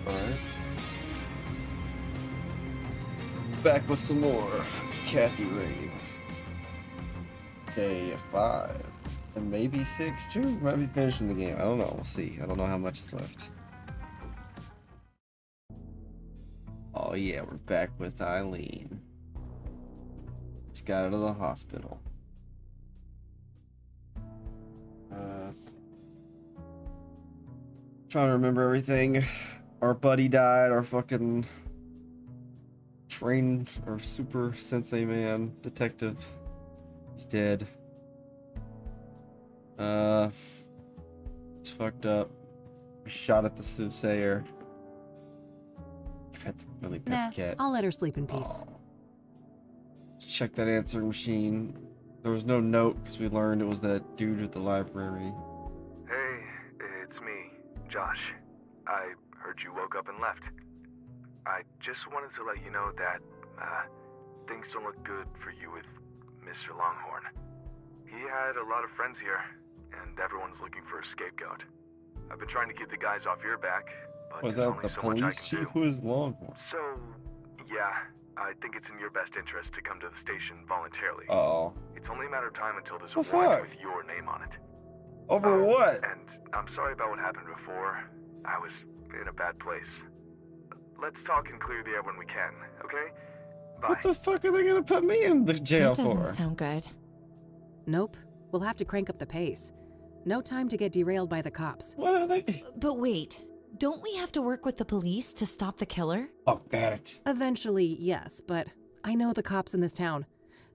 Alright. Back with some more Kathy Rain. Okay, 5. And maybe 6 too? Might be finishing the game. I don't know. We'll see. I don't know how much is left. Oh yeah, we're back with Eileen. Just got out of the hospital. Trying to remember everything. Our buddy died. Our fucking trained or super sensei man detective is dead. It's fucked up. Shot at the soothsayer. Really pet Nah, the cat. I'll let her sleep in peace. Oh. Check that answering machine. There was no note because we learned it was that dude at the library. Hey, it's me, Josh. I heard you woke up and left. I just wanted to let you know that, things don't look good for you with Mr. Longhorn. He had a lot of friends here, and everyone's looking for a scapegoat. I've been trying to get the guys off your back, but Was there's that only the so much I police can chief? do. Who is Longhorn? So, yeah, I think it's in your best interest to come to the station voluntarily. Uh-oh. It's only a matter of time until there's The a warrant fuck? with your name on it. Over what? And I'm sorry about what happened before. I was in a bad place. Let's talk and clear the air when we can, okay? Bye. What the fuck are they gonna put me in the jail That doesn't for? sound good. Nope. We'll have to crank up the pace. No time to get derailed by the cops. What are they? But wait, don't we have to work with the police to stop the killer? Fuck that. Eventually, yes, but I know the cops in this town.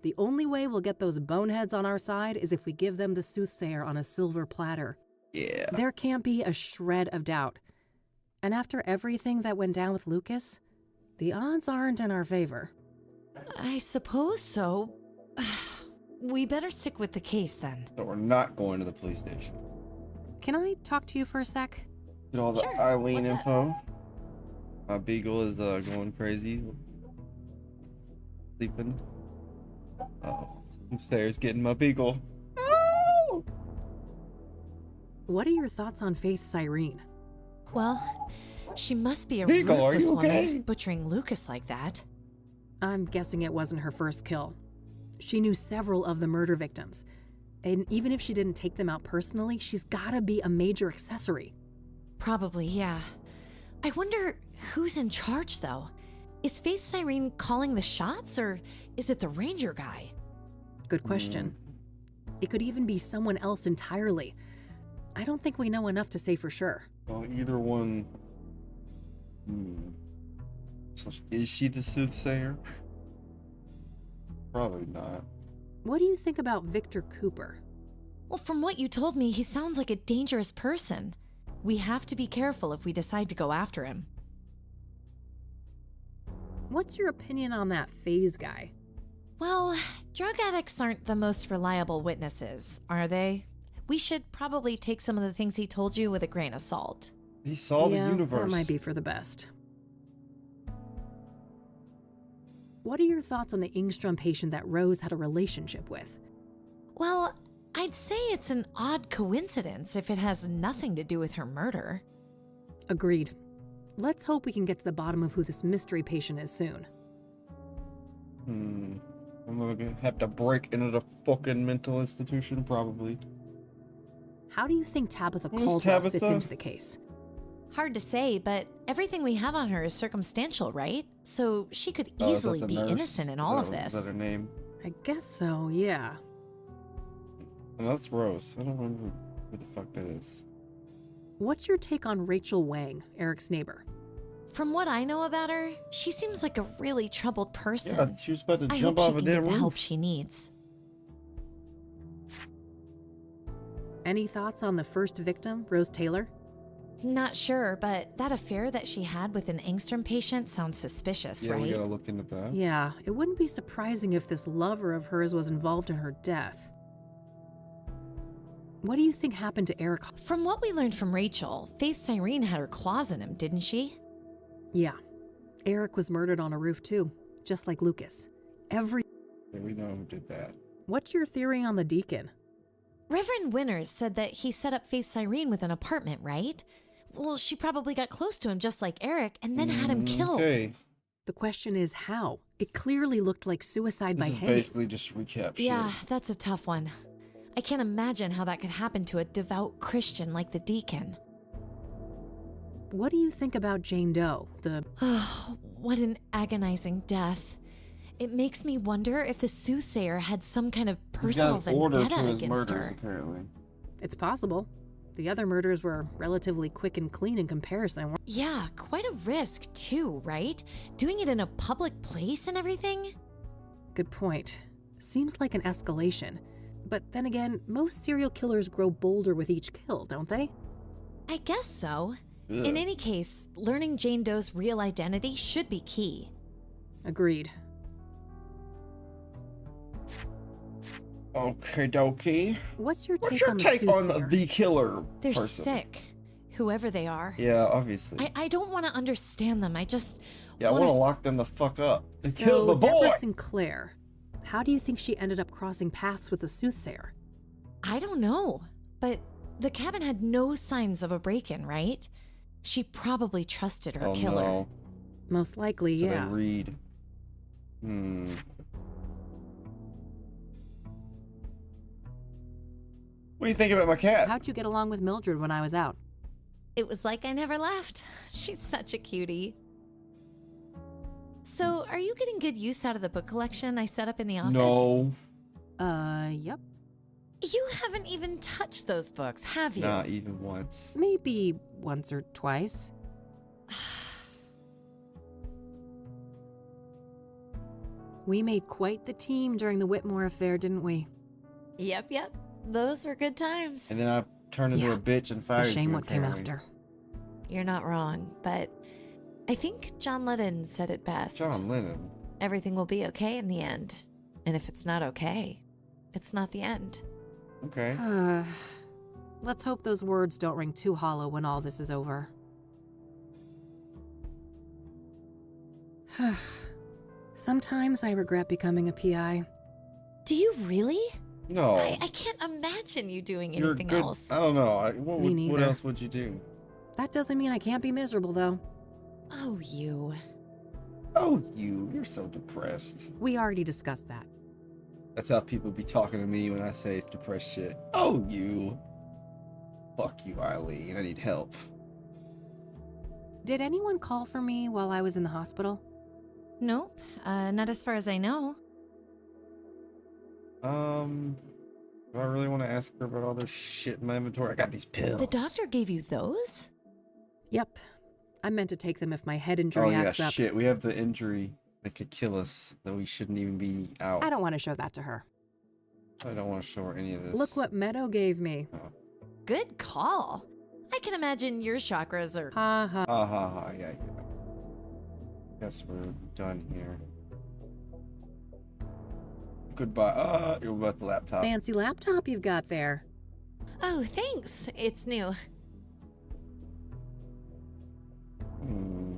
The only way we'll get those boneheads on our side is if we give them the soothsayer on a silver platter. Yeah. There can't be a shred of doubt. And after everything that went down with Lucas, the odds aren't in our favor. I suppose so. We better stick with the case then. So we're not going to the police station. Can I talk to you for a sec? Get all the Sure. Eileen What's up? info. My beagle is going crazy. Sleeping. Oh, upstairs getting my beagle. No! What are your thoughts on Faith Cyrene? Well, she must be a Beagle, are ruthless you okay? woman, butchering Lucas like that. I'm guessing it wasn't her first kill. She knew several of the murder victims. And even if she didn't take them out personally, she's gotta be a major accessory. Probably, yeah. I wonder who's in charge, though. Is Faith Cyrene calling the shots, or is it the ranger guy? Good question. It could even be someone else entirely. I don't think we know enough to say for sure. Well, either one. So is she the soothsayer? Probably not. What do you think about Victor Cooper? Well, from what you told me, he sounds like a dangerous person. We have to be careful if we decide to go after him. What's your opinion on that Phase guy? Well, drug addicts aren't the most reliable witnesses, are they? We should probably take some of the things he told you with a grain of salt. He saw yeah, the universe. that might be for the best. What are your thoughts on the Ingstrom patient that Rose had a relationship with? Well, I'd say it's an odd coincidence if it has nothing to do with her murder. Agreed. Let's hope we can get to the bottom of who this mystery patient is soon. I'm gonna have to break into the fucking mental institution, probably. How do you think Tabitha Who's Caldwell fits Tabitha? into the case? Hard to say, but everything we have on her is circumstantial, right? So she could Oh, is that easily the be nurse? innocent in Is all that- of Is that this. her name? I guess so, yeah. And that's Rose. I don't remember who the fuck that is. What's your take on Rachel Wang, Eric's neighbor? From what I know about her, she seems like a really troubled person. Yeah, she was about to I jump hope she off a can get damn the roof. help she needs. Any thoughts on the first victim, Rose Taylor? Not sure, but that affair that she had with an Angstrom patient sounds suspicious, Yeah, right? we gotta look into that. Yeah, it wouldn't be surprising if this lover of hers was involved in her death. What do you think happened to Eric? From what we learned from Rachel, Faith Cyrene had her claws in him, didn't she? Yeah, Eric was murdered on a roof too, just like Lucas. Yeah, we know who did that. What's your theory on the deacon? Reverend Winters said that he set up Faith Cyrene with an apartment, right? Well, she probably got close to him just like Eric and then had him killed. Okay. The question is how? It clearly looked like suicide by This is hanging. basically just recap shit. Yeah, that's a tough one. I can't imagine how that could happen to a devout Christian like the deacon. What do you think about Jane Doe? Oh, what an agonizing death. It makes me wonder if the soothsayer had some kind of He's got personal an order vendetta to his against murders, her. apparently. It's possible. The other murders were relatively quick and clean in comparison. Yeah, quite a risk too, right? Doing it in a public place and everything? Good point. Seems like an escalation. But then again, most serial killers grow bolder with each kill, don't they? I guess so. Ugh. In any case, learning Jane Doe's real identity should be key. Agreed. Okay, dokie. What's your What's take your on the take on soothsayer? the killer They're person? sick, whoever they are. Yeah, obviously. I don't want to understand them. I just Yeah, I wanna want to s- lock them the fuck up. They So, killed the boy! Deborah Sinclair, how do you think she ended up crossing paths with the soothsayer? I don't know. But the cabin had no signs of a break-in, right? She probably trusted her Oh killer. no. Most likely, So yeah. they read. What do you think about my cat? How'd you get along with Mildred when I was out? It was like I never left. She's such a cutie. So, are you getting good use out of the book collection I set up in the office? No, Yep. You haven't even touched those books, have you? not even once. Maybe once or twice. We made quite the team during the Whitmore affair, didn't we? Yep. Those were good times. And then I turned into Yeah. a bitch and It's fired a shame you, what came apparently. after. You're not wrong, but I think John Lennon said it best. John Lennon. Everything will be okay in the end. And if it's not okay, it's not the end. Okay. Let's hope those words don't ring too hollow when all this is over. Sometimes I regret becoming a PI. Do you really? No. I can't imagine you doing You're anything good. else. I don't know. Me What neither. else would you do? That doesn't mean I can't be miserable, though. Oh, you. Oh, you're so depressed. We already discussed that. That's how people be talking to me when I say it's depressed shit. Oh, you. Fuck you, Eileen. I need help. Did anyone call for me while I was in the hospital? Nope, not as far as I know. Do I really want to ask her about all this shit in my inventory? I got these pills. The doctor gave you those? Yep. I meant to take them if my head Oh injury yeah, acts up. shit. We have the injury that could kill us, that we shouldn't even be out. I don't want to show that to her. I don't want to show her any of this. Look what Meadow gave me. Good call. I can imagine your chakras are... Ha ha. Ha ha ha. Yeah. Guess we're done here. Goodbye. You're about the laptop. Fancy laptop you've got there. Oh, thanks. It's new. Hmm.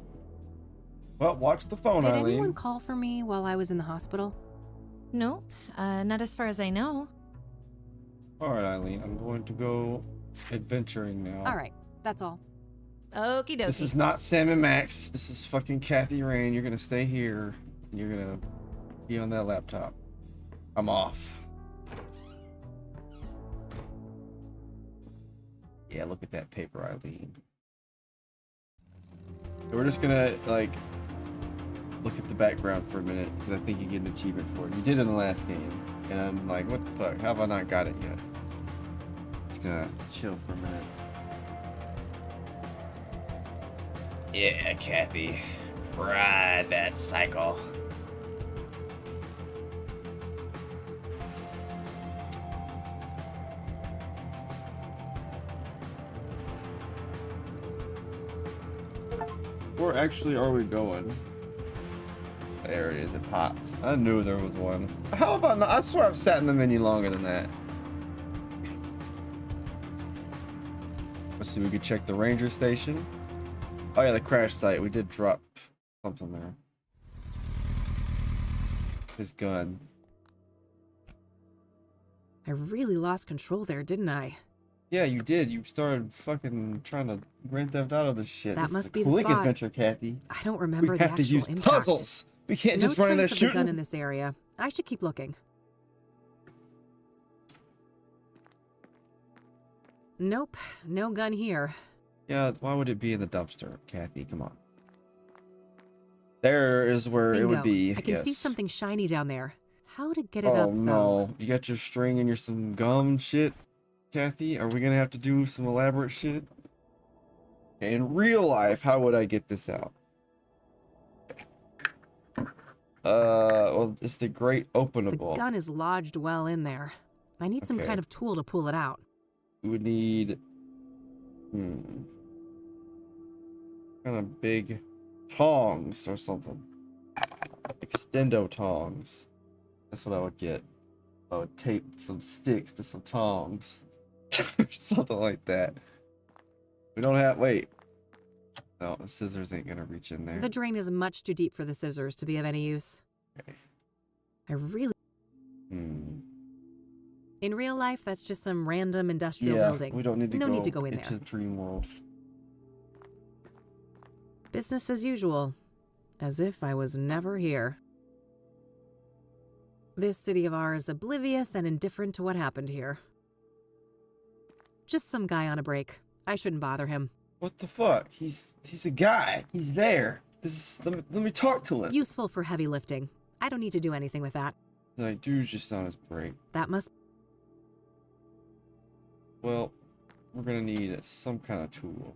Well, watch the phone, Did Eileen. anyone call for me while I was in the hospital? Nope, not as far as I know. All right, Eileen. I'm going to go adventuring now. All right, that's all. Okie dokie. This is not Sam and Max. This is fucking Kathy Rain. You're gonna stay here. And you're gonna be on that laptop. I'm off. Yeah, look at that paper, Eileen. So we're just gonna like look at the background for a minute because I think you get an achievement for it. You did in the last game, and I'm like, what the fuck? How have I not got it yet? Just gonna chill for a minute. Yeah, Kathy. Ride that cycle. door actually are we going? There it is, it popped. I knew there was one. How about not? I swear I've sat in the menu longer than that. Let's see, we could check the ranger station. Oh yeah, the crash site. We did drop something there. His gun. I really lost control there, didn't I? Yeah, you did. You started fucking trying to Grand Theft Auto this shit. That This must is a be the quick spot. adventure, Kathy. I don't remember We the have to actual use impact. puzzles. We can't No just run in there trace of the gun shooting. in this area. I should keep looking. Nope, no gun here. Yeah, why would it be in the dumpster, Kathy? Come on. There is where Bingo. it would be. I can see yes. something shiny down there. How to get it Oh up, though? no, you got your string and your some gum shit, Kathy? Are we gonna have to do some elaborate shit? Okay, in real life, how would I get this out? Well, it's the great The openable. gun is lodged well in there. I need some Okay. kind of tool to pull it out. We would need, kind of big tongs or something. Extendo tongs. That's what I would get. I would tape some sticks to some tongs. Something like that. We don't have, wait. No, the scissors ain't gonna reach in there. The drain is much too deep for the scissors to be of any use. Okay. I really... In real life, that's just some random industrial Yeah, building. we don't need to No go need to go in into there. dream world. Business as usual. As if I was never here. This city of ours oblivious and indifferent to what happened here. Just some guy on a break. I shouldn't bother him. What the fuck? He's a guy. He's there. This is, let me talk to him. Useful for heavy lifting. I don't need to do anything with that. Like, dude's just on his break. That must... Well, we're gonna need some kind of tool.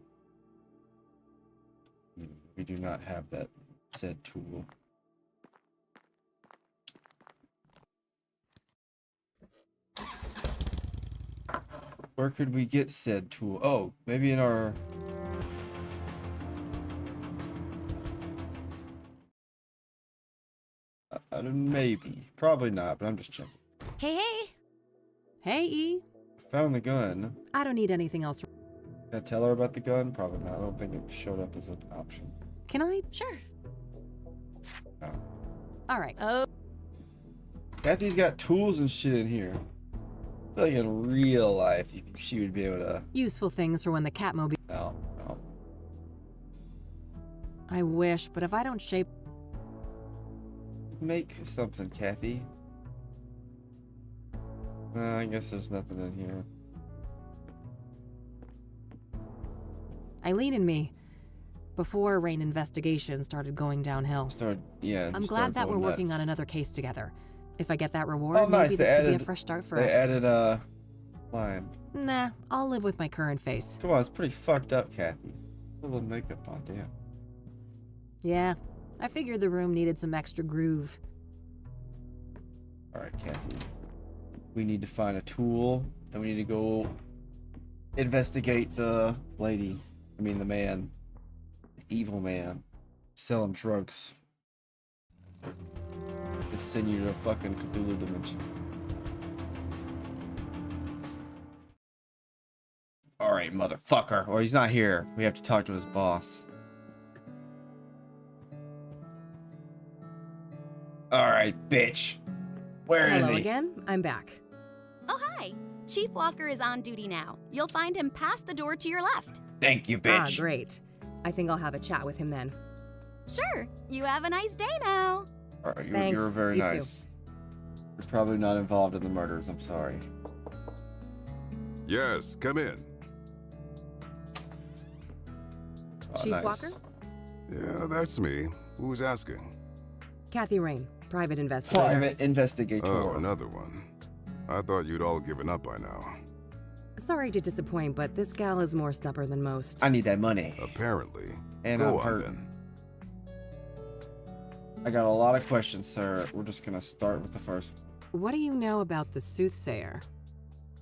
We do not have that said tool. Where could we get said tool? Oh, maybe in our... maybe. Probably not, but I'm just checking. Hey, hey. Hey, E. Found the gun. I don't need anything else. Can I tell her about the gun? Probably not. I don't think it showed up as an option. Can I? Sure. Oh. All right. Oh, Kathy's got tools and shit in here. I feel like in real life, she would be able to... Useful things for when the Catmobile... No, no. I wish, but if I don't shape... Make something, Kathy. I guess there's nothing in here. Eileen and me, before Rain investigation started going downhill. Yeah. I'm glad that we're working on another case together. If I get that reward, Oh, nice. maybe this could be a fresh start for They us. added a line. Nah, I'll live with my current face. Come on, it's pretty fucked up, Kathy. Put a little makeup on, damn. Yeah, I figured the room needed some extra groove. Alright, Kathy. We need to find a tool, and we need to go investigate the lady. I mean, the man. The evil man. Sell him drugs. Just send you to a fucking Cthulhu dimension. Alright, motherfucker. Or he's not here. We have to talk to his boss. Alright, bitch. Where is Hello he? again, I'm back. Oh, hi. Chief Walker is on duty now. You'll find him past the door to your left. Thank you, Ah, bitch. great. I think I'll have a chat with him then. Sure. You have a nice day now. Alright, you're Thanks. very You too. nice. You're probably not involved in the murders, I'm sorry. Yes, come in. Oh, Chief nice. Walker? Yeah, that's me. Who's asking? Kathy Rain, private investigator. Private investigator. Oh, another one. I thought you'd all given up by now. Sorry to disappoint, but this gal is more stubborn than most. I need that money. Apparently. And Go I'm on hurting. then. I got a lot of questions, sir. We're just gonna start with the first. What do you know about the soothsayer?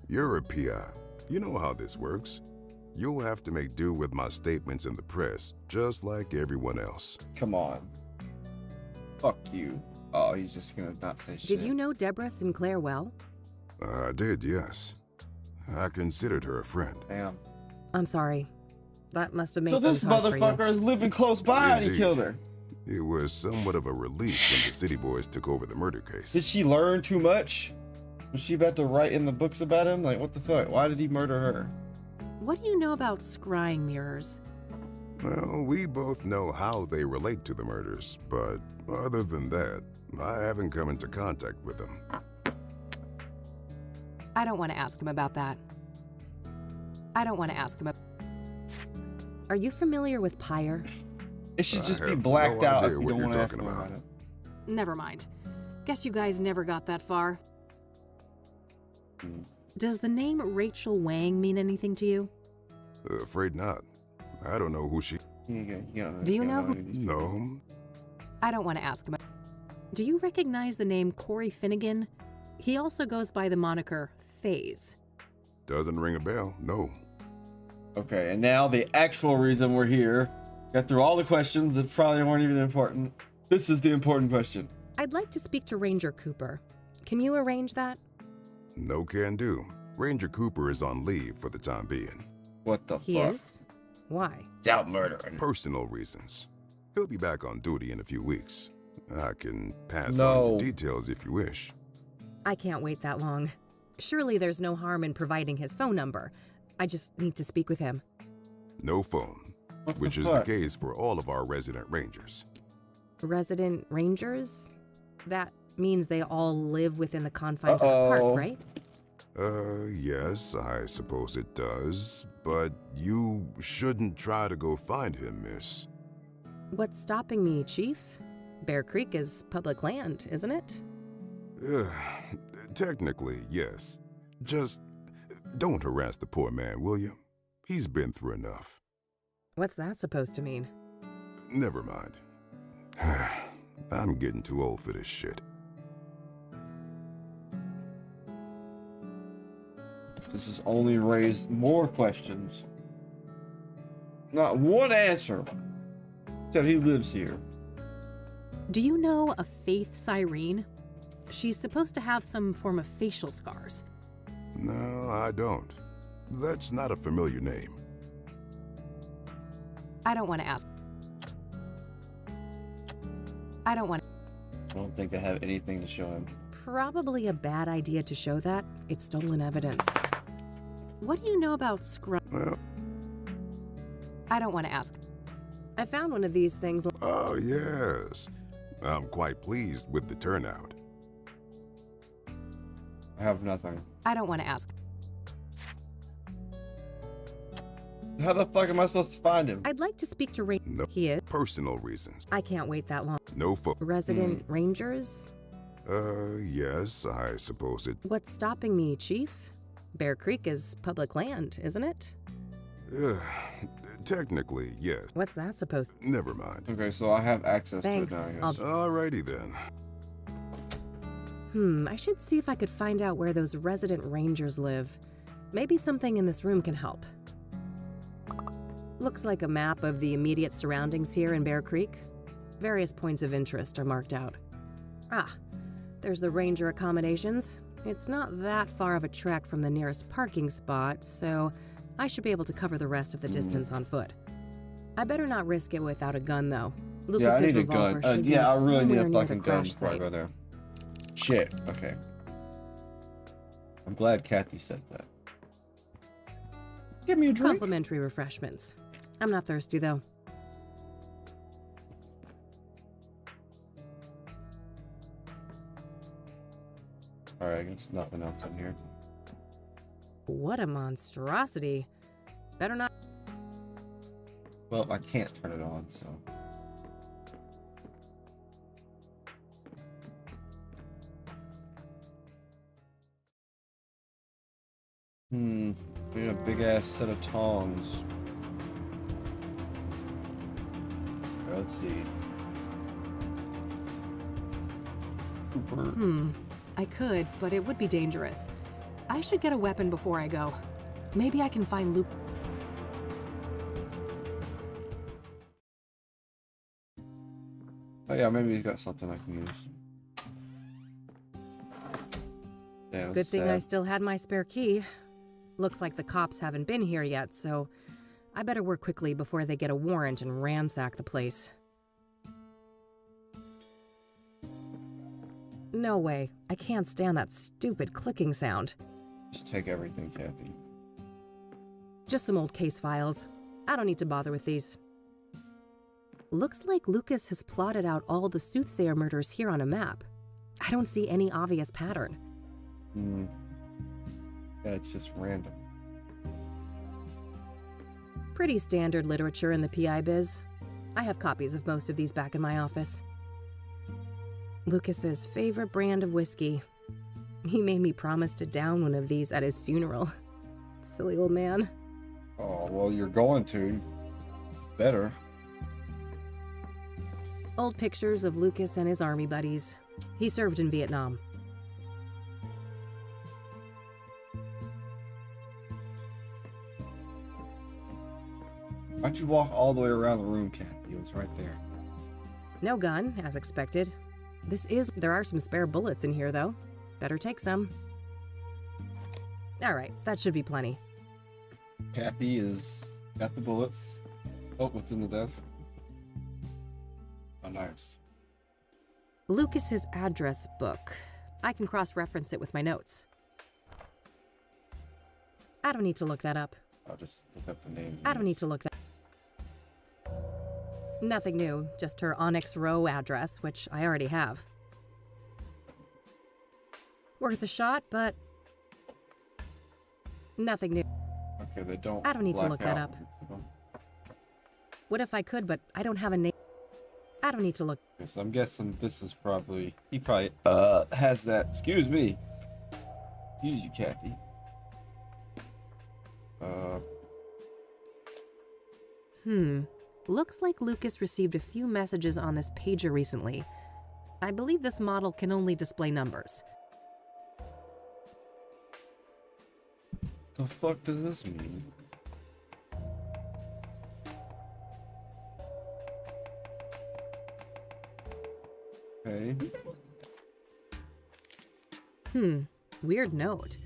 You're a PI. You know how this works. You'll have to make do with my statements in the press, just like everyone else. Come on. Fuck you. Oh, he's just gonna not say shit. Did you know Deborah Sinclair well? I did, yes. I considered her a friend. Damn. I'm sorry. That must have made So this things hard for you. motherfucker is living close by and he Indeed. killed her. It was somewhat of a relief when the city boys took over the murder case. Did she learn too much? Was she about to write in the books about him? Like, what the fuck? Why did he murder her? What do you know about scrying mirrors? Well, we both know how they relate to the murders, but other than that, I haven't come into contact with them. I don't want to ask him about that. I don't want to ask him about... Are you familiar with Pyre? It should I just be have blacked no out if idea you what don't you're want to ask talking him about. about it. Never mind. Guess you guys never got that far. Does the name Rachel Wang mean anything to you? Afraid not. I don't know who she... Do you know who- No. I don't want to ask him. Do you recognize the name Corey Finnegan? He also goes by the moniker FaZe. Doesn't ring a bell, no. Okay, and now the actual reason we're here. Got through all the questions that probably weren't even important. This is the important question. I'd like to speak to Ranger Cooper. Can you arrange that? No can do. Ranger Cooper is on leave for the time being. What the He fuck? is? Why? He's out murdering. Personal reasons. He'll be back on duty in a few weeks. I can pass No. on the details if you wish. I can't wait that long. Surely there's no harm in providing his phone number. I just need to speak with him. No phone, What which the is fuck? the case for all of our resident rangers. Resident rangers? That means they all live within the confines of the Uh-oh. park, right? Yes, I suppose it does. But you shouldn't try to go find him, miss. What's stopping me, Chief? Bear Creek is public land, isn't it? Technically, yes. Just don't harass the poor man, will you? He's been through enough. What's that supposed to mean? Never mind. I'm getting too old for this shit. This has only raised more questions. Not one answer. Said he lives here. Do you know a Faith Cyrene? She's supposed to have some form of facial scars. No, I don't. That's not a familiar name. I don't want to ask. I don't want. I don't think I have anything to show him. Probably a bad idea to show that. It's stolen evidence. What do you know about scrum? Well, I don't want to ask. I found one of these things. oh yes. I'm quite pleased with the turnout. I have nothing. I don't want to ask. How the fuck am I supposed to find him? I'd like to speak to Ray. No. He is. Personal reasons. I can't wait that long. No phone. Resident rangers? Yes, I suppose it. What's stopping me, Chief? Bear Creek is public land, isn't it? Technically, yes. What's that supposed to... Never mind. Okay, so I have access Thanks. to it now. I I'll- guess. Alrighty then. I should see if I could find out where those resident rangers live. Maybe something in this room can help. Looks like a map of the immediate surroundings here in Bear Creek. Various points of interest are marked out. Ah, there's the ranger accommodations. It's not that far of a trek from the nearest parking spot, so I should be able to cover the rest of the distance on foot. I better not risk it without a gun, though. Yeah, I Lucas's need a revolver gun. should be Yeah, I really need somewhere a near fucking the gun crash before I site. go there. Shit, okay. I'm glad Kathy said that. Give me a drink. Complimentary refreshments. I'm not thirsty, though. Alright, I guess nothing else in here. What a monstrosity. Better not. Well, I can't turn it on, so. We need a big ass set of tongs. Alright, let's see. Cooper. I could, but it would be dangerous. I should get a weapon before I go. Maybe I can find Luke. Oh yeah, maybe he's got something I can use. Damn, Good thing I sad. still had my spare key. Looks like the cops haven't been here yet, so I better work quickly before they get a warrant and ransack the place. No way. I can't stand that stupid clicking sound. Just take everything, Kathy. Just some old case files. I don't need to bother with these. Looks like Lucas has plotted out all the soothsayer murders here on a map. I don't see any obvious pattern. Yeah, it's just random. Pretty standard literature in the PI biz. I have copies of most of these back in my office. Lucas's favorite brand of whiskey. He made me promise to down one of these at his funeral. Silly old man. Oh, well, you're going to. Better. Old pictures of Lucas and his army buddies. He served in Vietnam. Why'd you walk all the way around the room, Kathy? It was right there. No gun, as expected. There are some spare bullets in here, though. Better take some. All right, that should be plenty. Kathy is got the bullets. Oh, what's in the desk? Oh, nice. Lucas's address book. I can cross-reference it with my notes. I don't need to look that up. I'll just look up the name. I don't need to look that. Nothing new, just her Onyx Row address, which I already have. Worth a shot, but nothing new. Okay, they don't. I don't need to black look that out. up. What if I could, but I don't have a name. I don't need to look. Okay, so I'm guessing this is probably he probably has that. Excuse me. Excuse you, Kathy. Looks like Lucas received a few messages on this pager recently. I believe this model can only display numbers. The fuck does this mean? Okay. Weird note.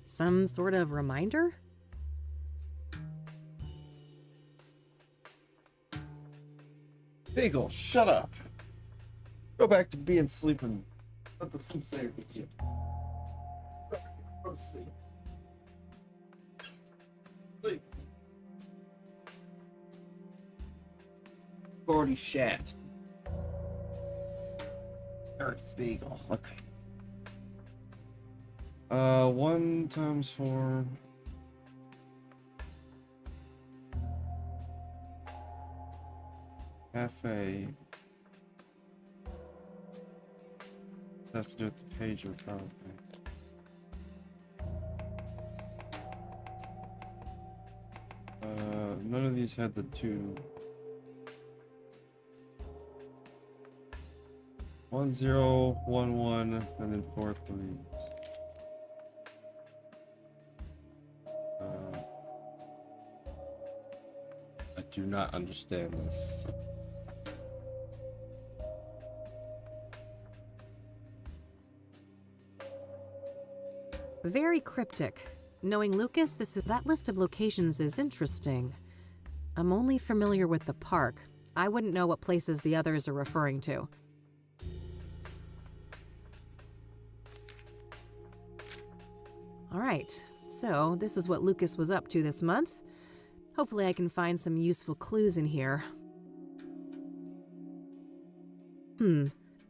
Some sort of reminder? Beagle, shut up. Go back to being sleeping. Let the soothsayer get you. Go to sleep. Sleep. Already shat. Earth Beagle. Okay. 1 times 4. Cafe. Has to do with the pager, probably. None of these had the 2. 1 0 1 1 and then 4 3s. I do not understand this. Very cryptic. Knowing Lucas, that list of locations is interesting. I'm only familiar with the park. I wouldn't know what places the others are referring to. All right, so this is what Lucas was up to this month. Hopefully I can find some useful clues in here.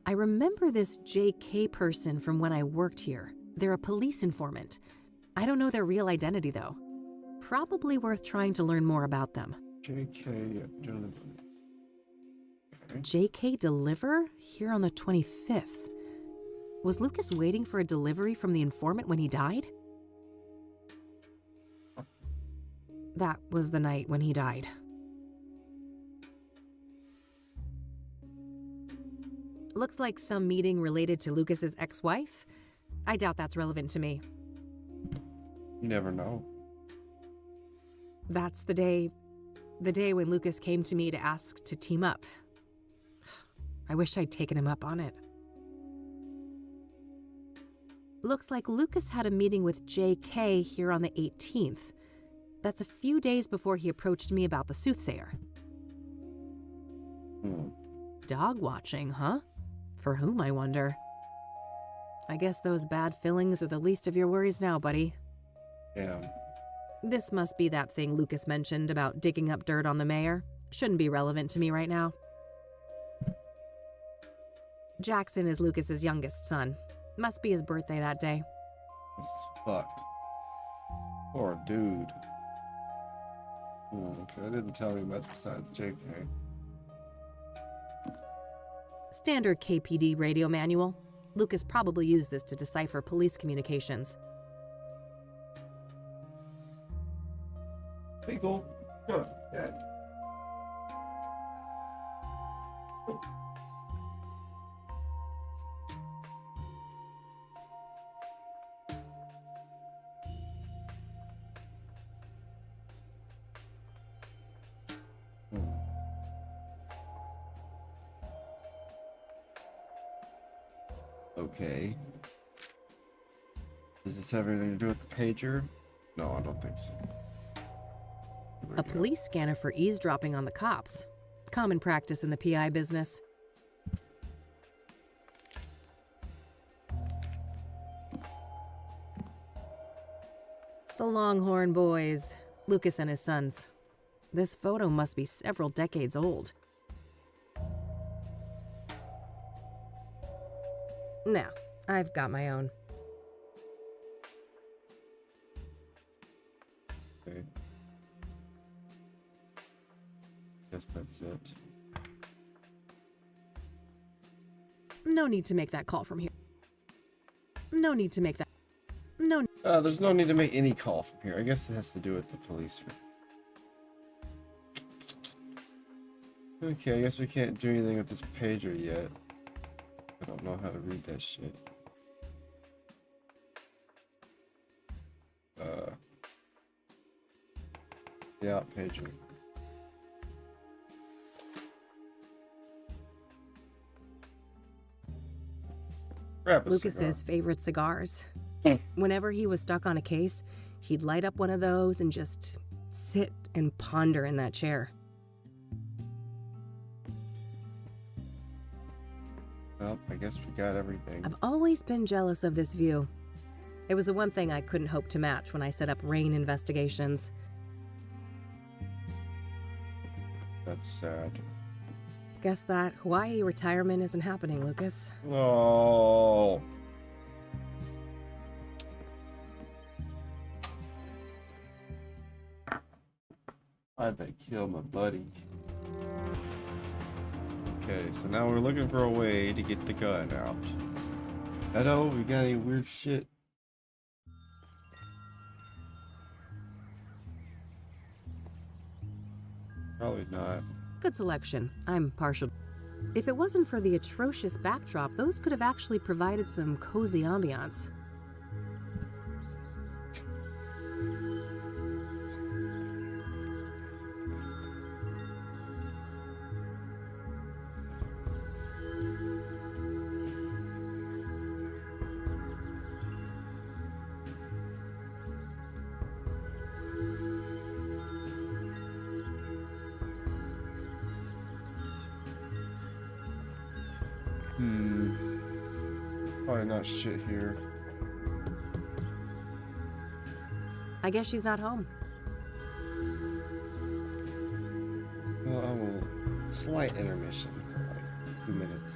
I remember this JK person from when I worked here. They're a police informant. I don't know their real identity, though. Probably worth trying to learn more about them. JK Deliver. Okay. JK Deliver? Here on the 25th. Was Lucas waiting for a delivery from the informant when he died? That was the night when he died. Looks like some meeting related to Lucas's ex-wife. I doubt that's relevant to me. You never know. That's the day when Lucas came to me to ask to team up. I wish I'd taken him up on it. Looks like Lucas had a meeting with JK here on the 18th. That's a few days before he approached me about the soothsayer. Dog watching, huh? For whom, I wonder? I guess those bad fillings are the least of your worries now, buddy. Yeah. This must be that thing Lucas mentioned about digging up dirt on the mayor. Shouldn't be relevant to me right now. Jackson is Lucas's youngest son. Must be his birthday that day. This is fucked. Poor dude. Okay, that didn't tell me much besides JK. Standard KPD radio manual. Lucas probably used this to decipher police communications. Hey, cool. Go. Yeah. Okay. Does this have anything to do with the pager? No, I don't think so. Here we A go. police scanner for eavesdropping on the cops. Common practice in the PI business. The Longhorn Boys, Lucas and his sons. This photo must be several decades old. Now, I've got my own. Okay. Guess that's it. No need to make that call from here. No need to make that. No. There's no need to make any call from here. I guess it has to do with the police. Okay, I guess we can't do anything with this pager yet. I don't know how to read that shit. Yeah, pager. Grab a Lucas's cigar. favorite cigars. Whenever he was stuck on a case, he'd light up one of those and just sit and ponder in that chair. Well, I guess we got everything. I've always been jealous of this view. It was the one thing I couldn't hope to match when I set up Rain Investigations. That's sad. Guess that Hawaii retirement isn't happening, Lucas. Oh. Why'd they kill my buddy? Okay, so now we're looking for a way to get the gun out. Hello, we got any weird shit? Probably not. Good selection. I'm partial. If it wasn't for the atrocious backdrop, those could have actually provided some cozy ambiance. Probably not shit here. I guess she's not home. Well, I will. Slight intermission for like 2 minutes.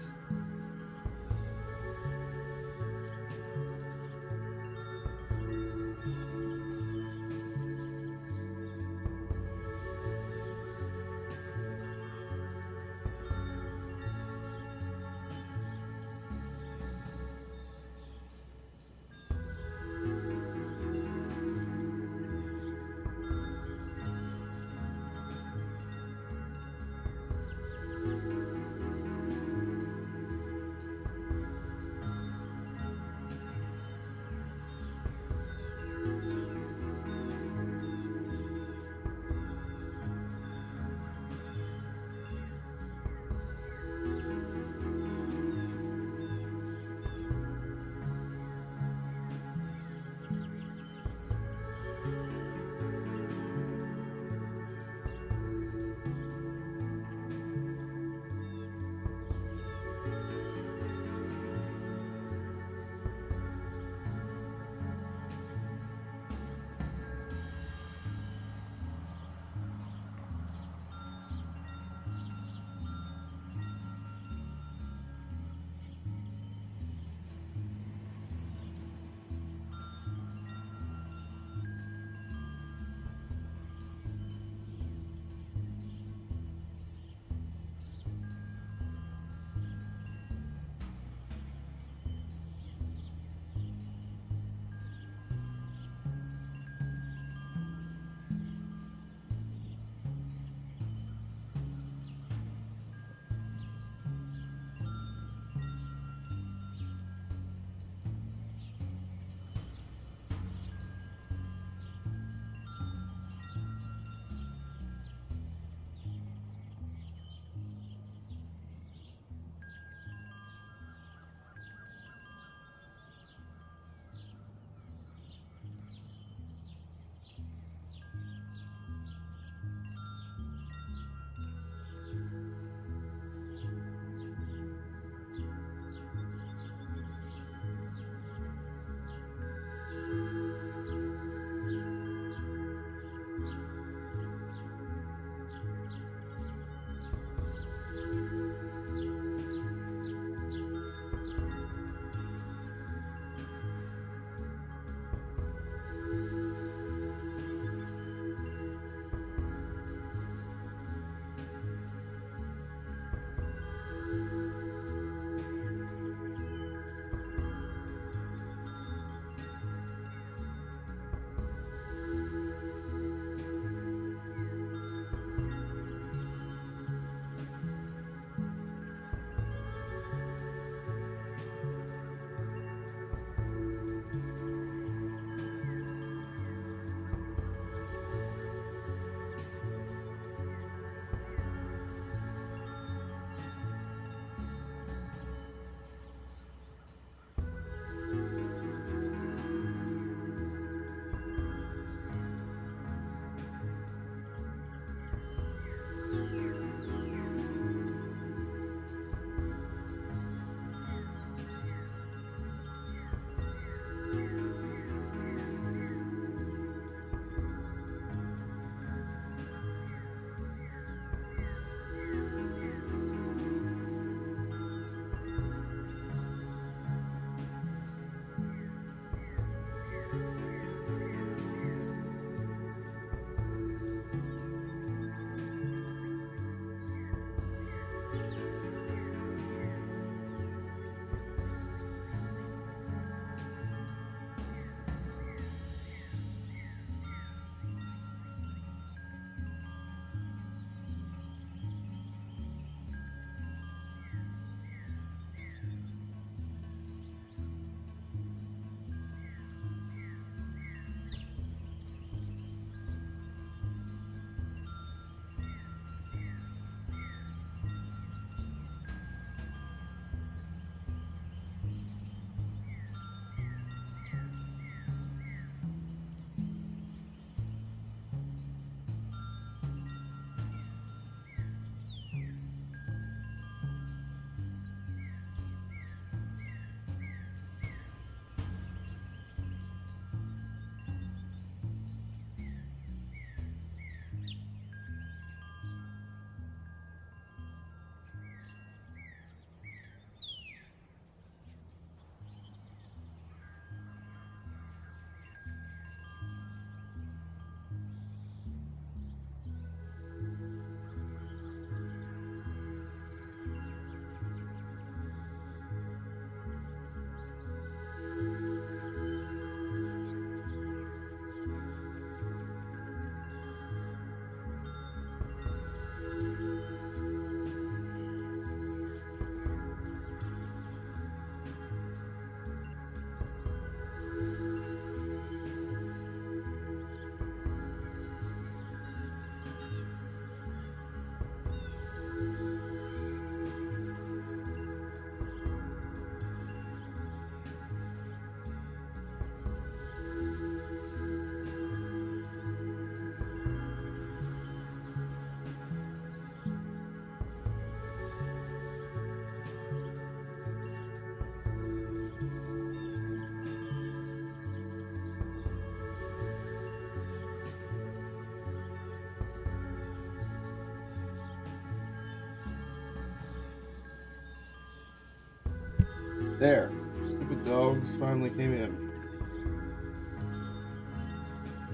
There. Stupid dogs finally came in.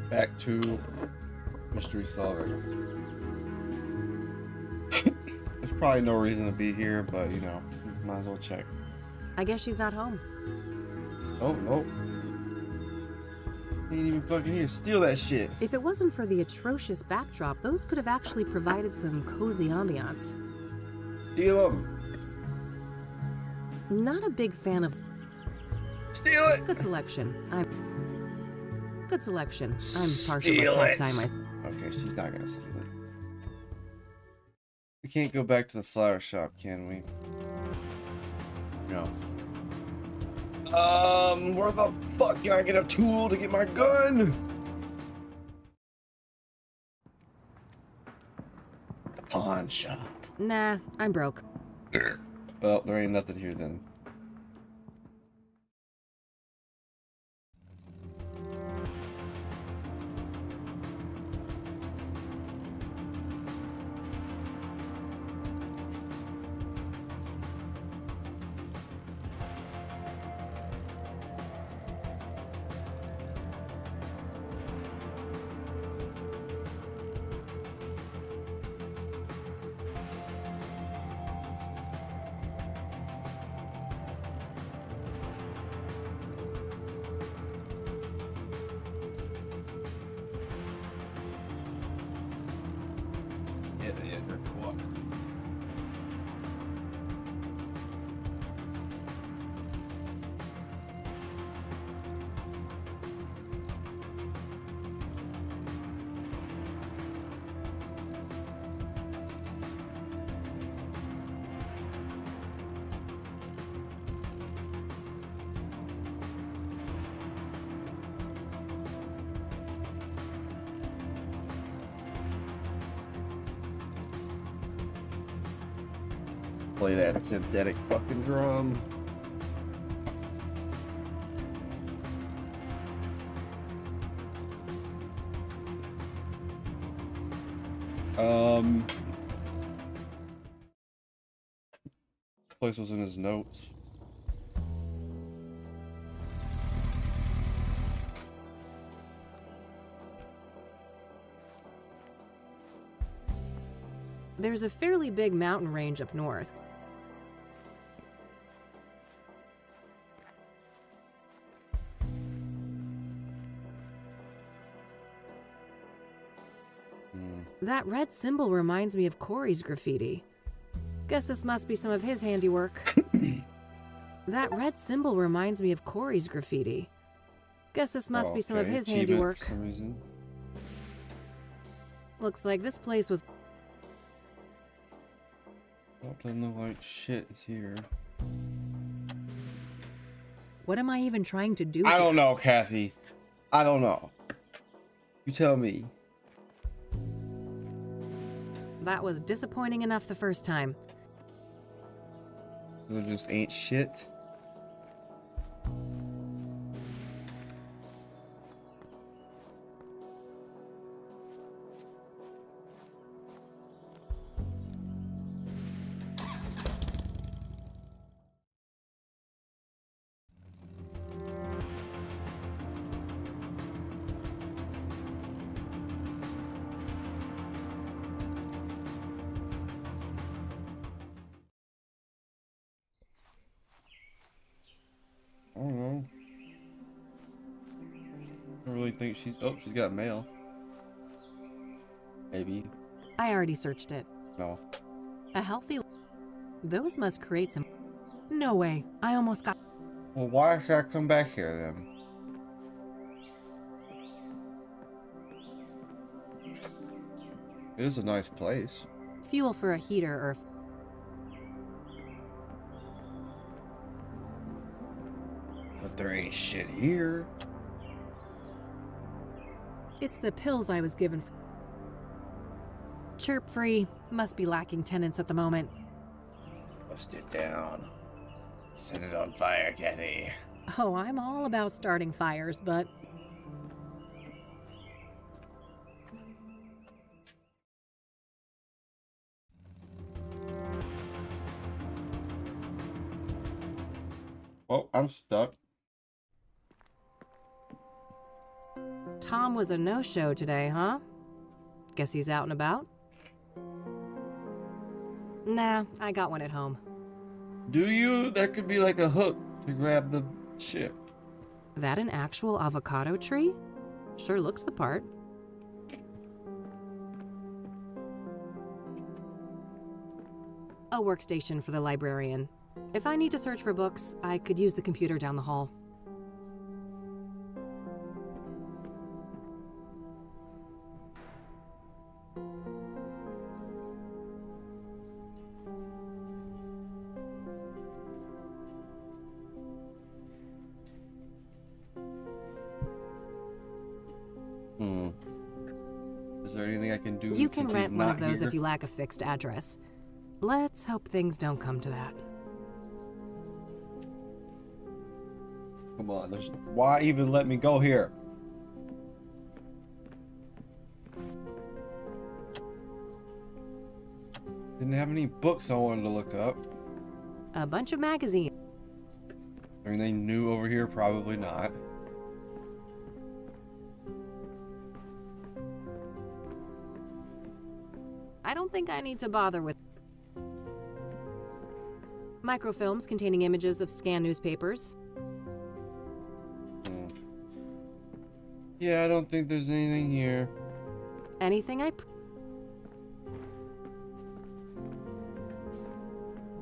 Back to mystery solving. There's probably no reason to be here, but you know, might as well check. I guess she's not home. Oh, nope. Ain't even fucking here. Steal that shit. If it wasn't for the atrocious backdrop, those could have actually provided some cozy ambiance. Steal them. Not a big fan of... Steal it. Good selection. Good selection. I'm partial Steal to it. time. Okay, she's not gonna steal it. We can't go back to the flower shop, can we? No. Where the fuck can I get a tool to get my gun? The pawn shop. Nah, I'm broke. Well, there ain't nothing here then. Yeah, what? Play that synthetic fucking drum. Place was in his notes. There's a fairly big mountain range up north. That red symbol reminds me of Corey's graffiti. Guess this must be some of his handiwork. That red symbol reminds me of Corey's graffiti. Guess this must be some of his Achievement handiwork. For some reason. Looks like this place was... Oh, doesn't look like shit is here. What am I even trying to do I here? don't know, Kathy. I don't know. You tell me. That was disappointing enough the first time. There just ain't shit. I don't know. I really think she's... Oh, she's got mail. Maybe. I already searched it. No. A healthy... Those must create some... No way. I almost got... Well, why should I come back here then? It is a nice place. fuel for a heater or... But there ain't shit here. It's the pills I was given. Chirp free. Must be lacking tenants at the moment. Bust it down. Set it on fire, Kathy. Oh, I'm all about starting fires, but... Oh, I'm stuck. Tom was a no-show today, huh? Guess he's out and about? Nah, I got one at home. Do you? That could be like a hook to grab the shit. That an actual avocado tree? Sure looks the part. A workstation for the librarian. If I need to search for books, I could use the computer down the hall. Is there anything I can do? You can since rent he's one not of those here? if you lack a fixed address. Let's hope things don't come to that. Come on, why even let me go here? Didn't have any books I wanted to look up. A bunch of magazines. Are they new over here? Probably not. I don't think I need to bother with microfilms containing images of scanned newspapers. Yeah, I don't think there's anything here. Anything I...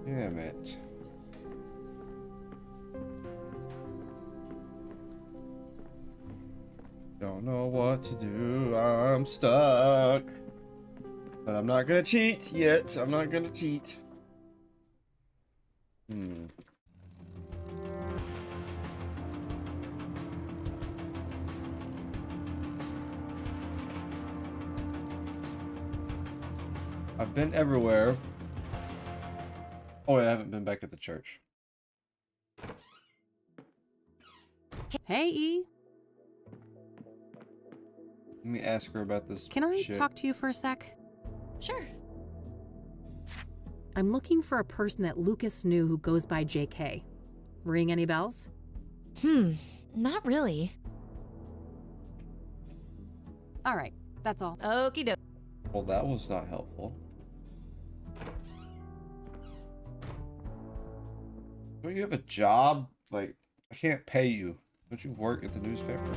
Damn it. Don't know what to do. I'm stuck. But I'm not gonna cheat yet. I'm not gonna cheat. I've been everywhere. Oh, I haven't been back at the church. Hey, E. Let me ask her about this Can I shit. talk to you for a sec? Sure. I'm looking for a person that Lucas knew who goes by JK. Ring any bells? Not really. All right, that's all. Okie doke. Well, that was not helpful. Don't you have a job? Like, I can't pay you. Don't you work at the newspaper?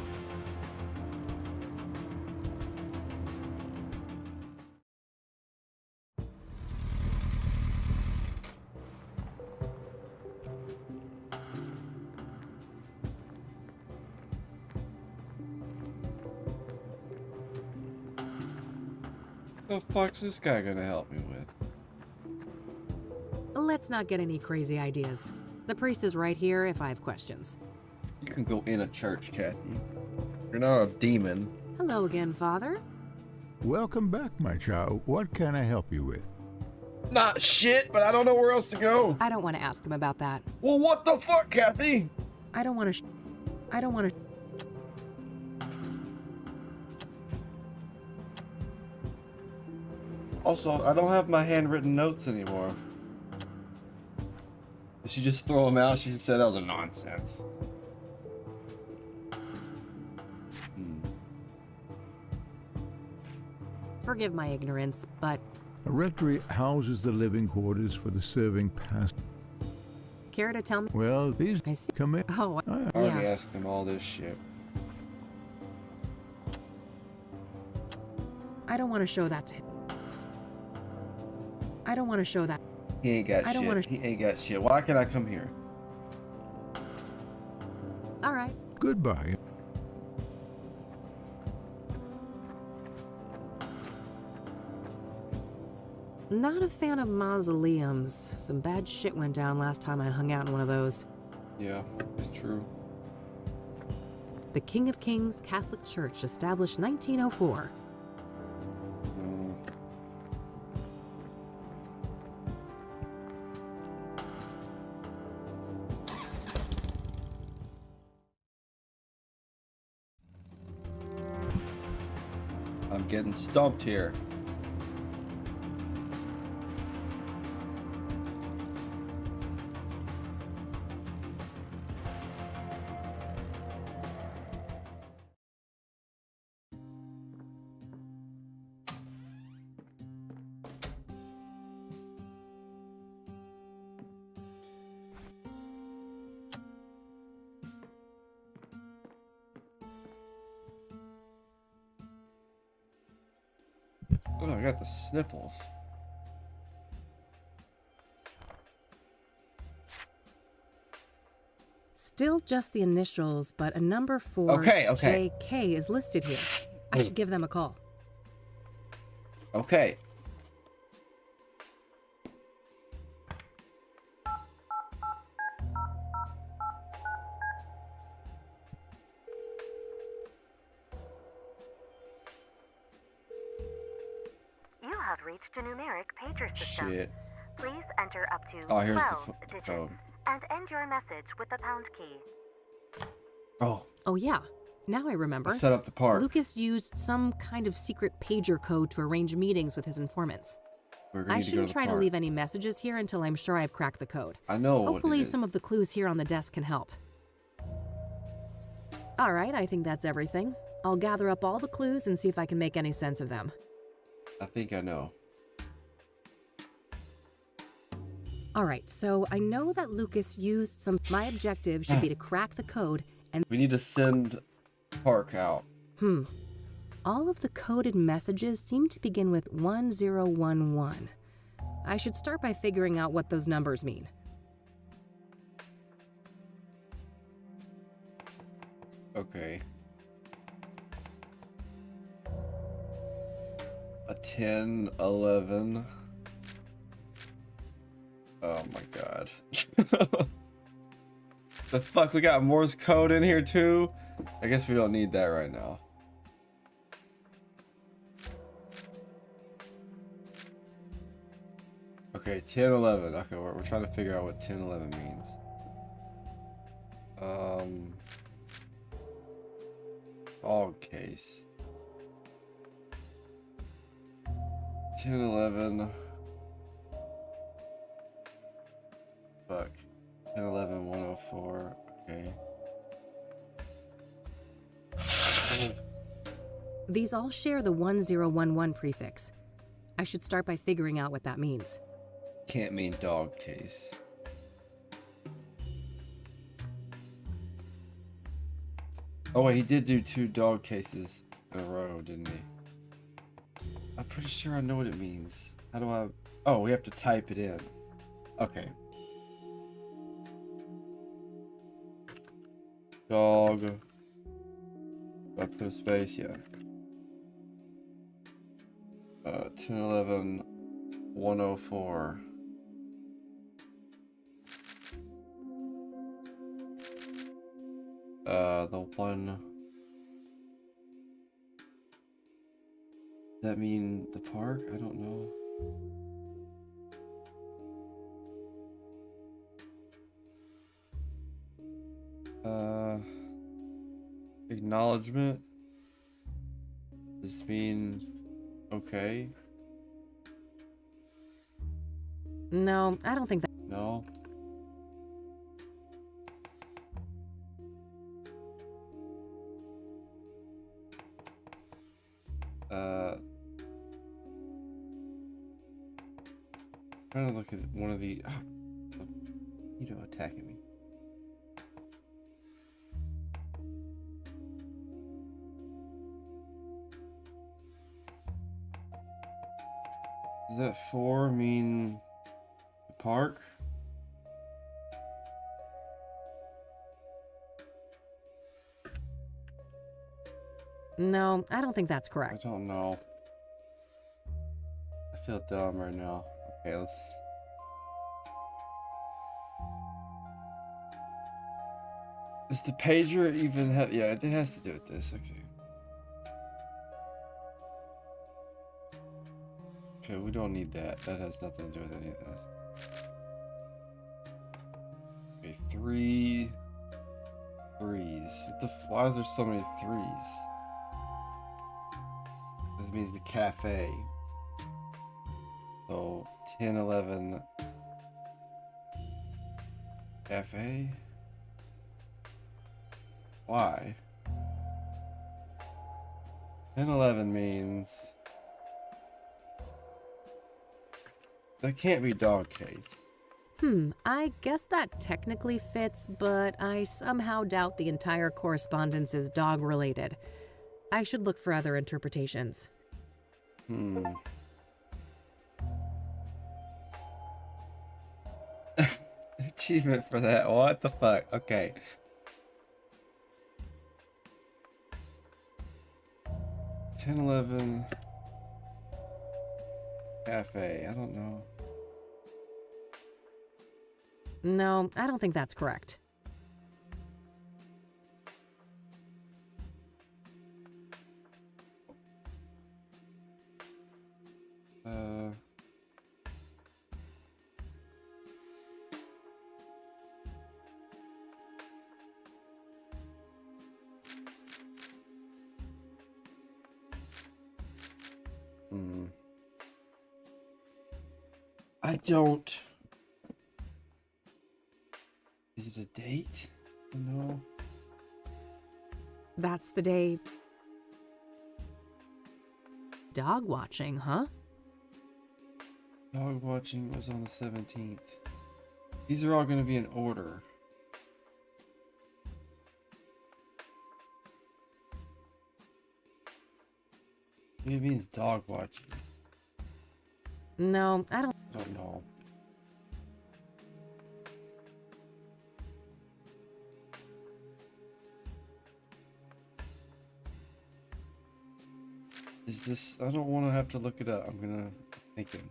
The fuck's this guy gonna help me with? Let's not get any crazy ideas. The priest is right here if I have questions. You can go in a church, Kathy. You're not a demon. Hello again, Father. Welcome back, my child. What can I help you with? Not shit, but I don't know where else to go. I don't want to ask him about that. Well, what the fuck, Kathy? I don't want to... I don't want to... Also, I don't have my handwritten notes anymore. Did she just throw them out? She said that was a nonsense. Forgive my ignorance, but A rectory houses the living quarters for the serving pastor. care to tell me? Well, these I see. come in. Oh, Ah, I already yeah. asked him all this shit. I don't want to show that to him. I don't want to show that. He ain't got I don't shit. wanna- He ain't got shit. Why can I come here? All right. Goodbye. Not a fan of mausoleums. Some bad shit went down last time I hung out in one of those. Yeah, it's true. The King of Kings Catholic Church, established 1904. Mm. I'm getting stumped here. I got the sniffles. Still just the initials, but a number for Okay. JK is listed here. I should give them a call. Okay. You have reached a numeric pager system. Shit. Please enter up to Oh, here's 12 the digits code. and end your message with the pound key. Oh, Oh yeah, now I remember. let's set up the park. Lucas used some kind of secret pager code to arrange meetings with his informants. We're gonna I need to go shouldn't to the try to park. leave any messages here until I'm sure I've cracked the code. I know what Hopefully it is. some of the clues here on the desk can help. Alright, I think that's everything. I'll gather up all the clues and see if I can make any sense of them. I think I know. Alright, so I know that Lucas used some... My objective should be to crack the code and... We need to send Park out. All of the coded messages seem to begin with 1011. I should start by figuring out what those numbers mean. Okay. A 10, 11. Oh my god. The fuck, we got Morse code in here too? I guess we don't need that right now. Okay, 10, 11. Okay, we're trying to figure out what 10, 11 means. Dog case. 10, 11. Fuck. 10, 11, 104. Okay. These all share the 1011 prefix. I should start by figuring out what that means. Can't mean dog case. Oh wait, he did do 2 dog cases in a row, didn't he? I'm pretty sure I know what it means. How do I... Oh, we have to type it in. Okay. Dog. I put a space, yeah. 10, 11, 104. The one... Does that mean the park? I don't know. Acknowledgement? Does this mean okay? No, I don't think that... No? Trying to look at one of the... Oh, you know, attacking me. Does that 4 mean the park? No, I don't think that's I correct. don't know. I feel dumb right now. Okay, let's... Does the pager even have... Yeah, it has to do with this. Okay. Okay, we don't need that. That has nothing to do with any of this. Okay, 3 threes. What the why is there so many 3s? This means the cafe. So 10, 11 cafe. Why? 10, 11 means that can't be dog case. I guess that technically fits, but I somehow doubt the entire correspondence is dog-related. I should look for other interpretations. Achievement for that. What the fuck? Okay. Ten 11 cafe. I don't know. No, I don't think that's correct. I don't. Is it a date? No. That's the day. Dog watching, huh? Dog watching was on the 17th. These are all going to be in order. Maybe it means dog watching. No, I don't. I don't know. Is this... I don't want to have to look it up. I'm gonna... thinking.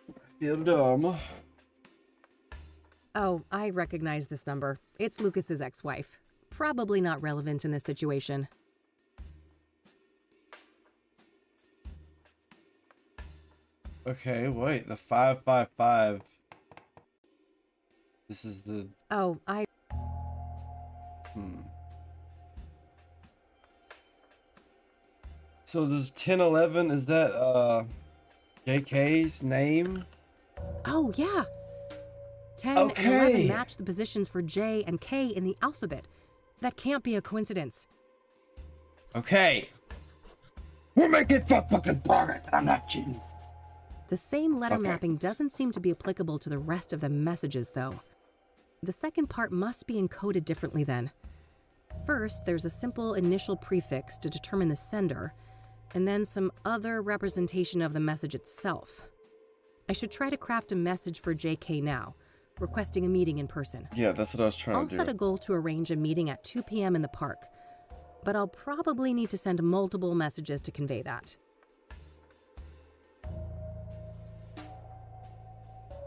I feel dumb. Oh, I recognize this number. It's Lucas's ex-wife. Probably not relevant in this situation. Okay, wait. The 555. This is the... Oh, I... So there's 1011. Is that JK's name? Oh, yeah. 10 Okay. and 11 match the positions for J and K in the alphabet. That can't be a coincidence. Okay. We're making fucking progress. I'm not cheating. The same letter Okay. mapping doesn't seem to be applicable to the rest of the messages, though. The second part must be encoded differently then. First, there's a simple initial prefix to determine the sender, and then some other representation of the message itself. I should try to craft a message for JK now, requesting a meeting in person. Yeah, that's what I was trying I'll to do. set a goal to arrange a meeting at 2 p.m. in the park, but I'll probably need to send multiple messages to convey that.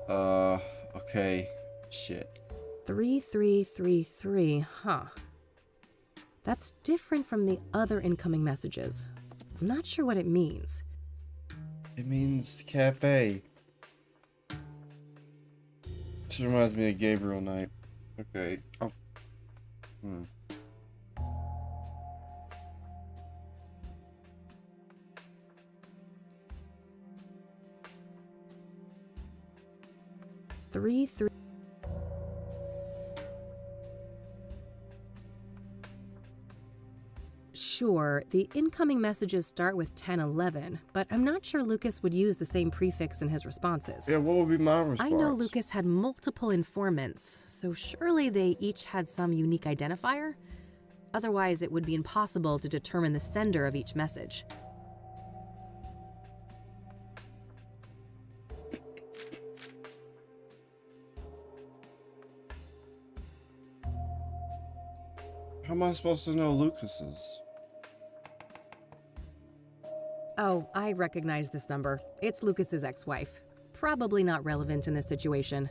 Okay. Shit. 3333, huh. That's different from the other incoming messages. I'm not sure what it means. It means cafe. This reminds me of Gabriel night. Okay. Oh. Three. Sure, the incoming messages start with 1011, but I'm not sure Lucas would use the same prefix in his responses. Yeah, what would be my response? I know Lucas had multiple informants, so surely they each had some unique identifier? Otherwise, it would be impossible to determine the sender of each message. How am I supposed to know Lucas's? Oh, I recognize this number. It's Lucas's ex-wife. Probably not relevant in this situation.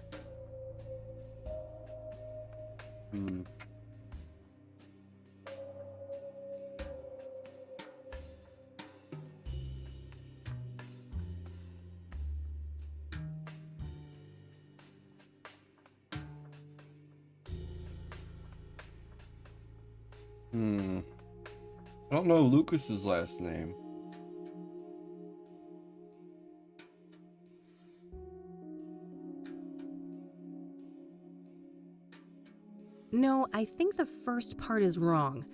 I don't know Lucas's last name. No, I think the first part is wrong.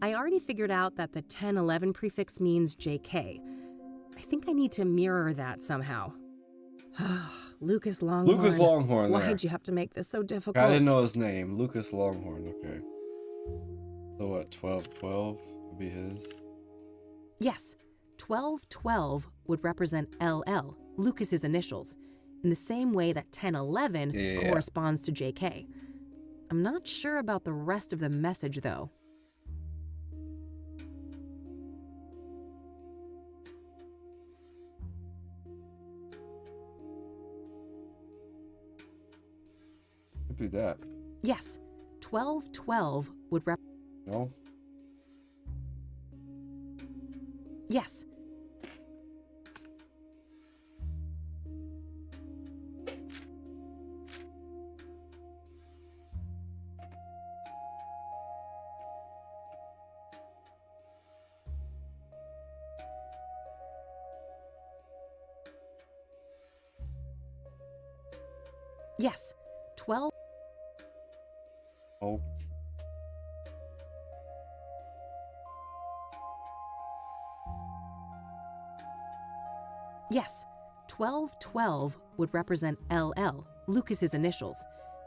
I already figured out that the 1011 prefix means JK. I think I need to mirror that somehow. Lucas Longhorn. Lucas Longhorn. Why'd there. you have to make this so difficult? I didn't know his name. Lucas Longhorn. Okay. So what? 1212 would be his. Yes, 1212 would represent LL, Lucas's initials. in the same way that 1011 Yeah. corresponds to JK. I'm not sure about the rest of the message, though. Could be that. Yes, 1212 would No? Yes. Yes, 12. Oh. Yes, 1212 would represent LL, Lucas's initials,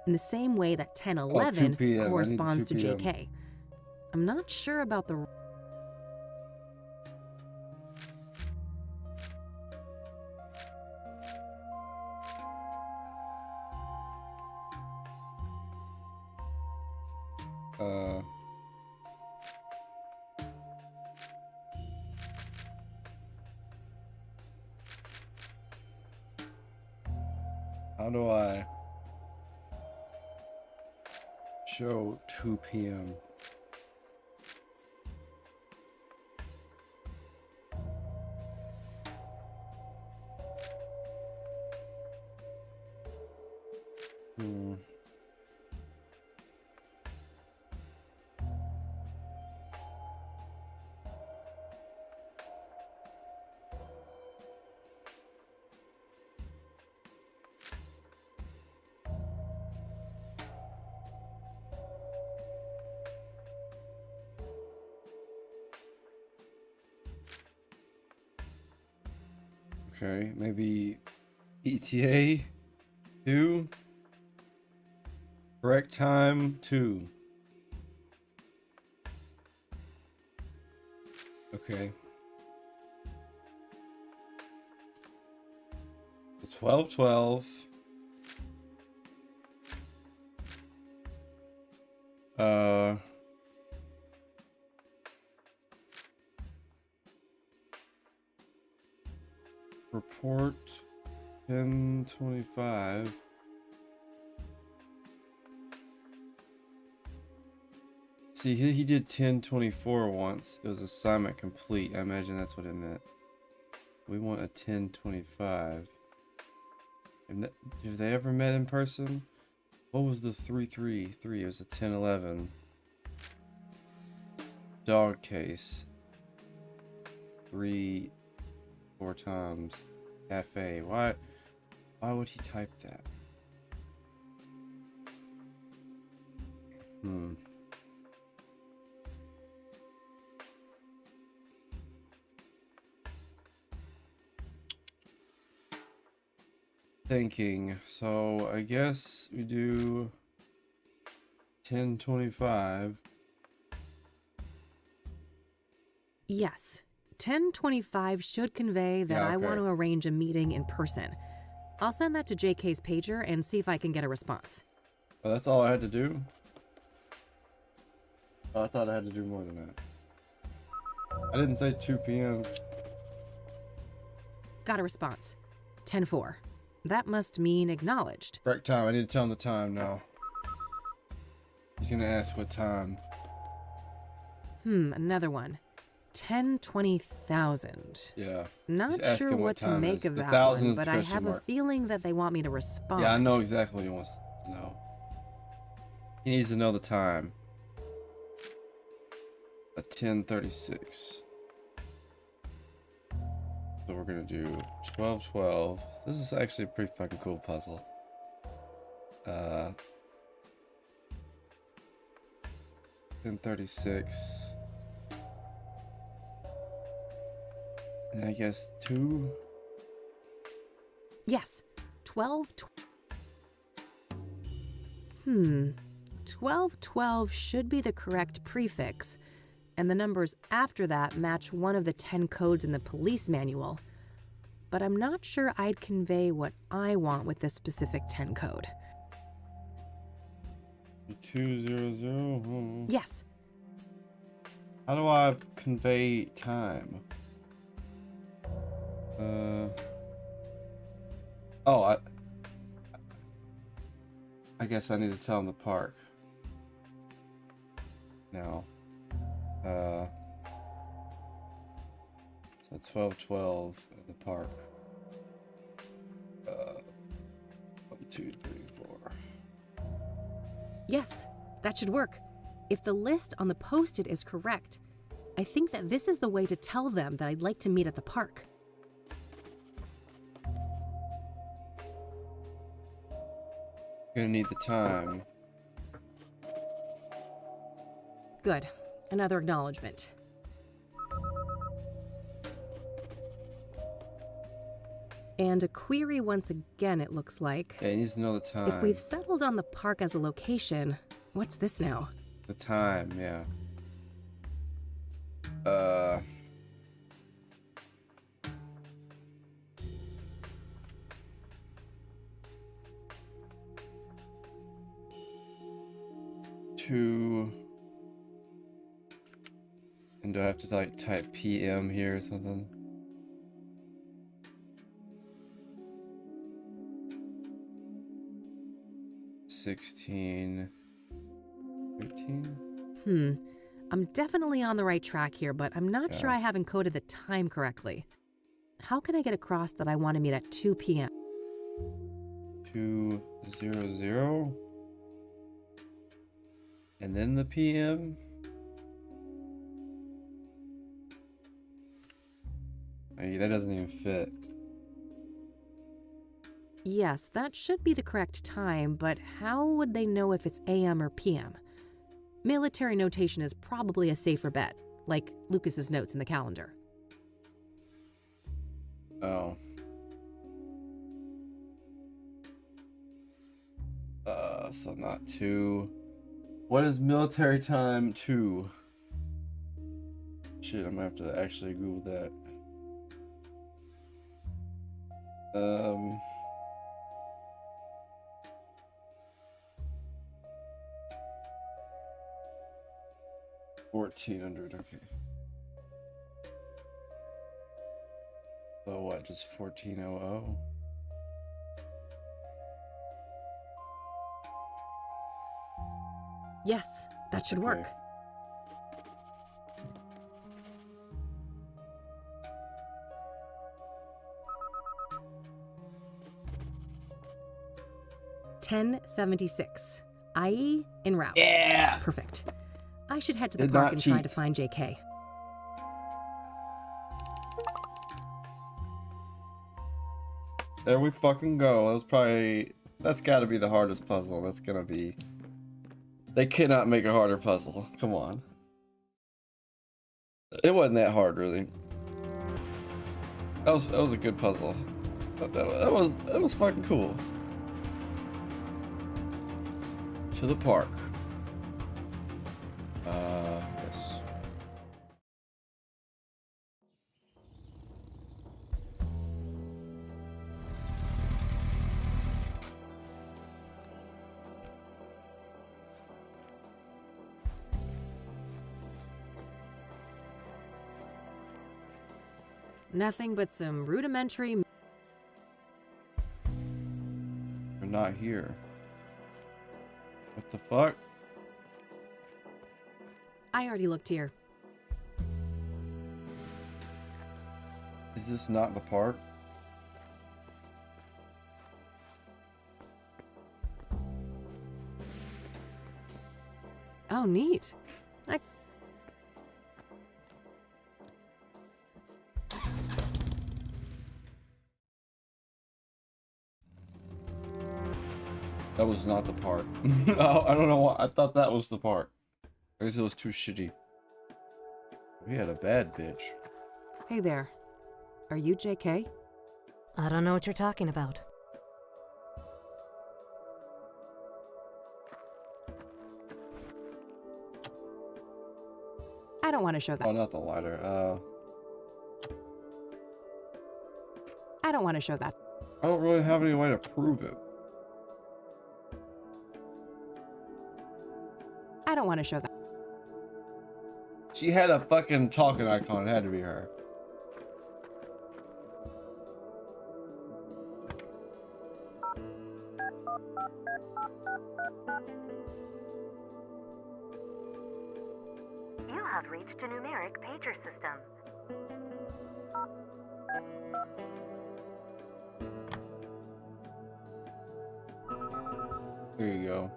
in the same way that 1011 2 p.m. I need corresponds to 2 p.m. JK. I'm not sure about the. How do I show 2 p.m.? Hmm. Okay, maybe ETA 2. Correct time 2. Okay. So 12:12. Report 10:25. See, he did 10:24 once. It was assignment complete. I imagine that's what it meant. We want a 10:25. And have they ever met in person? What was the 333? It was a 10:11. Dog case. 3 4 times. Cafe. Why would he type that? Thinking. So I guess we do 10:25. Yes, 1025 should convey that Yeah, I want okay. to arrange a meeting in person. I'll send that to JK's pager and see if I can get a response. Oh, that's all I had to do? Oh, I thought I had to do more than that. I didn't say 2 p.m. Got a response. 10-4. That must mean acknowledged. Correct time. I need to tell him the time now. He's gonna ask what time. Another one. 10-20,000. Yeah. Not He's asking sure what what to time it make is. of The that 1,000 one, is but I question have a mark. feeling that they want me to respond. Yeah, I know exactly what he wants to know. He needs to know the time. At 10:36. So we're gonna do 12:12. This is actually a pretty fucking cool puzzle. 10:36. And I guess 2. Yes. 1212 should be the correct prefix, and the numbers after that match one of the 10 codes in the police manual. but I'm not sure I'd convey what I want with this specific 10 code. 200. Yes. How do I convey time? Oh, I guess I need to tell him the park. No. So 1212 in the park. 1, 2, 3, 4. Yes, that should work. If the list on the post-it is correct, I think that this is the way to tell them that I'd like to meet at the park. Gonna need the time. Good. Another acknowledgement. And a query once again, it looks like. Yeah, he needs to know the time. If we've settled on the park as a location, what's this now? The time, yeah. And do I have to like type PM here or something? $16, $13. I'm definitely on the right track here, but I'm not sure I have encoded the time correctly. How can I get across that I want to meet at 2 p.m.? 200. And then the PM? Hey, that doesn't even fit. Yes, that should be the correct time, but how would they know if it's AM or PM? Military notation is probably a safer bet, like Lucas's notes in the calendar. Oh. So not 2. What is military time 2? Shit, I'm gonna have to actually Google that. 1400, okay. So what, just 1400? Yes, that should work. $10.76. IE en route. Yeah! Perfect. I should head to the Did park not and try cheat. to find JK. There we fucking go. That's gotta be the hardest puzzle. That's gonna be... They cannot make a harder puzzle. Come on. It wasn't that hard, really. That was a good puzzle. That was fucking cool. To the park. Yes. Nothing but some rudimentary... We're not here. What the fuck? I already looked here. Is this not the park? Oh, neat. That was not the park. Oh, I don't know why. I thought that was the park. I guess it was too shitty. We had a bad bitch. Hey there. Are you JK? I don't know what you're talking about. I don't want to show that. Oh, not the lighter. don't want to show that. I don't really have any way to prove it. I don't want to show that. She had a fucking talking icon. It had to be her. You have reached a numeric pager system. There you go.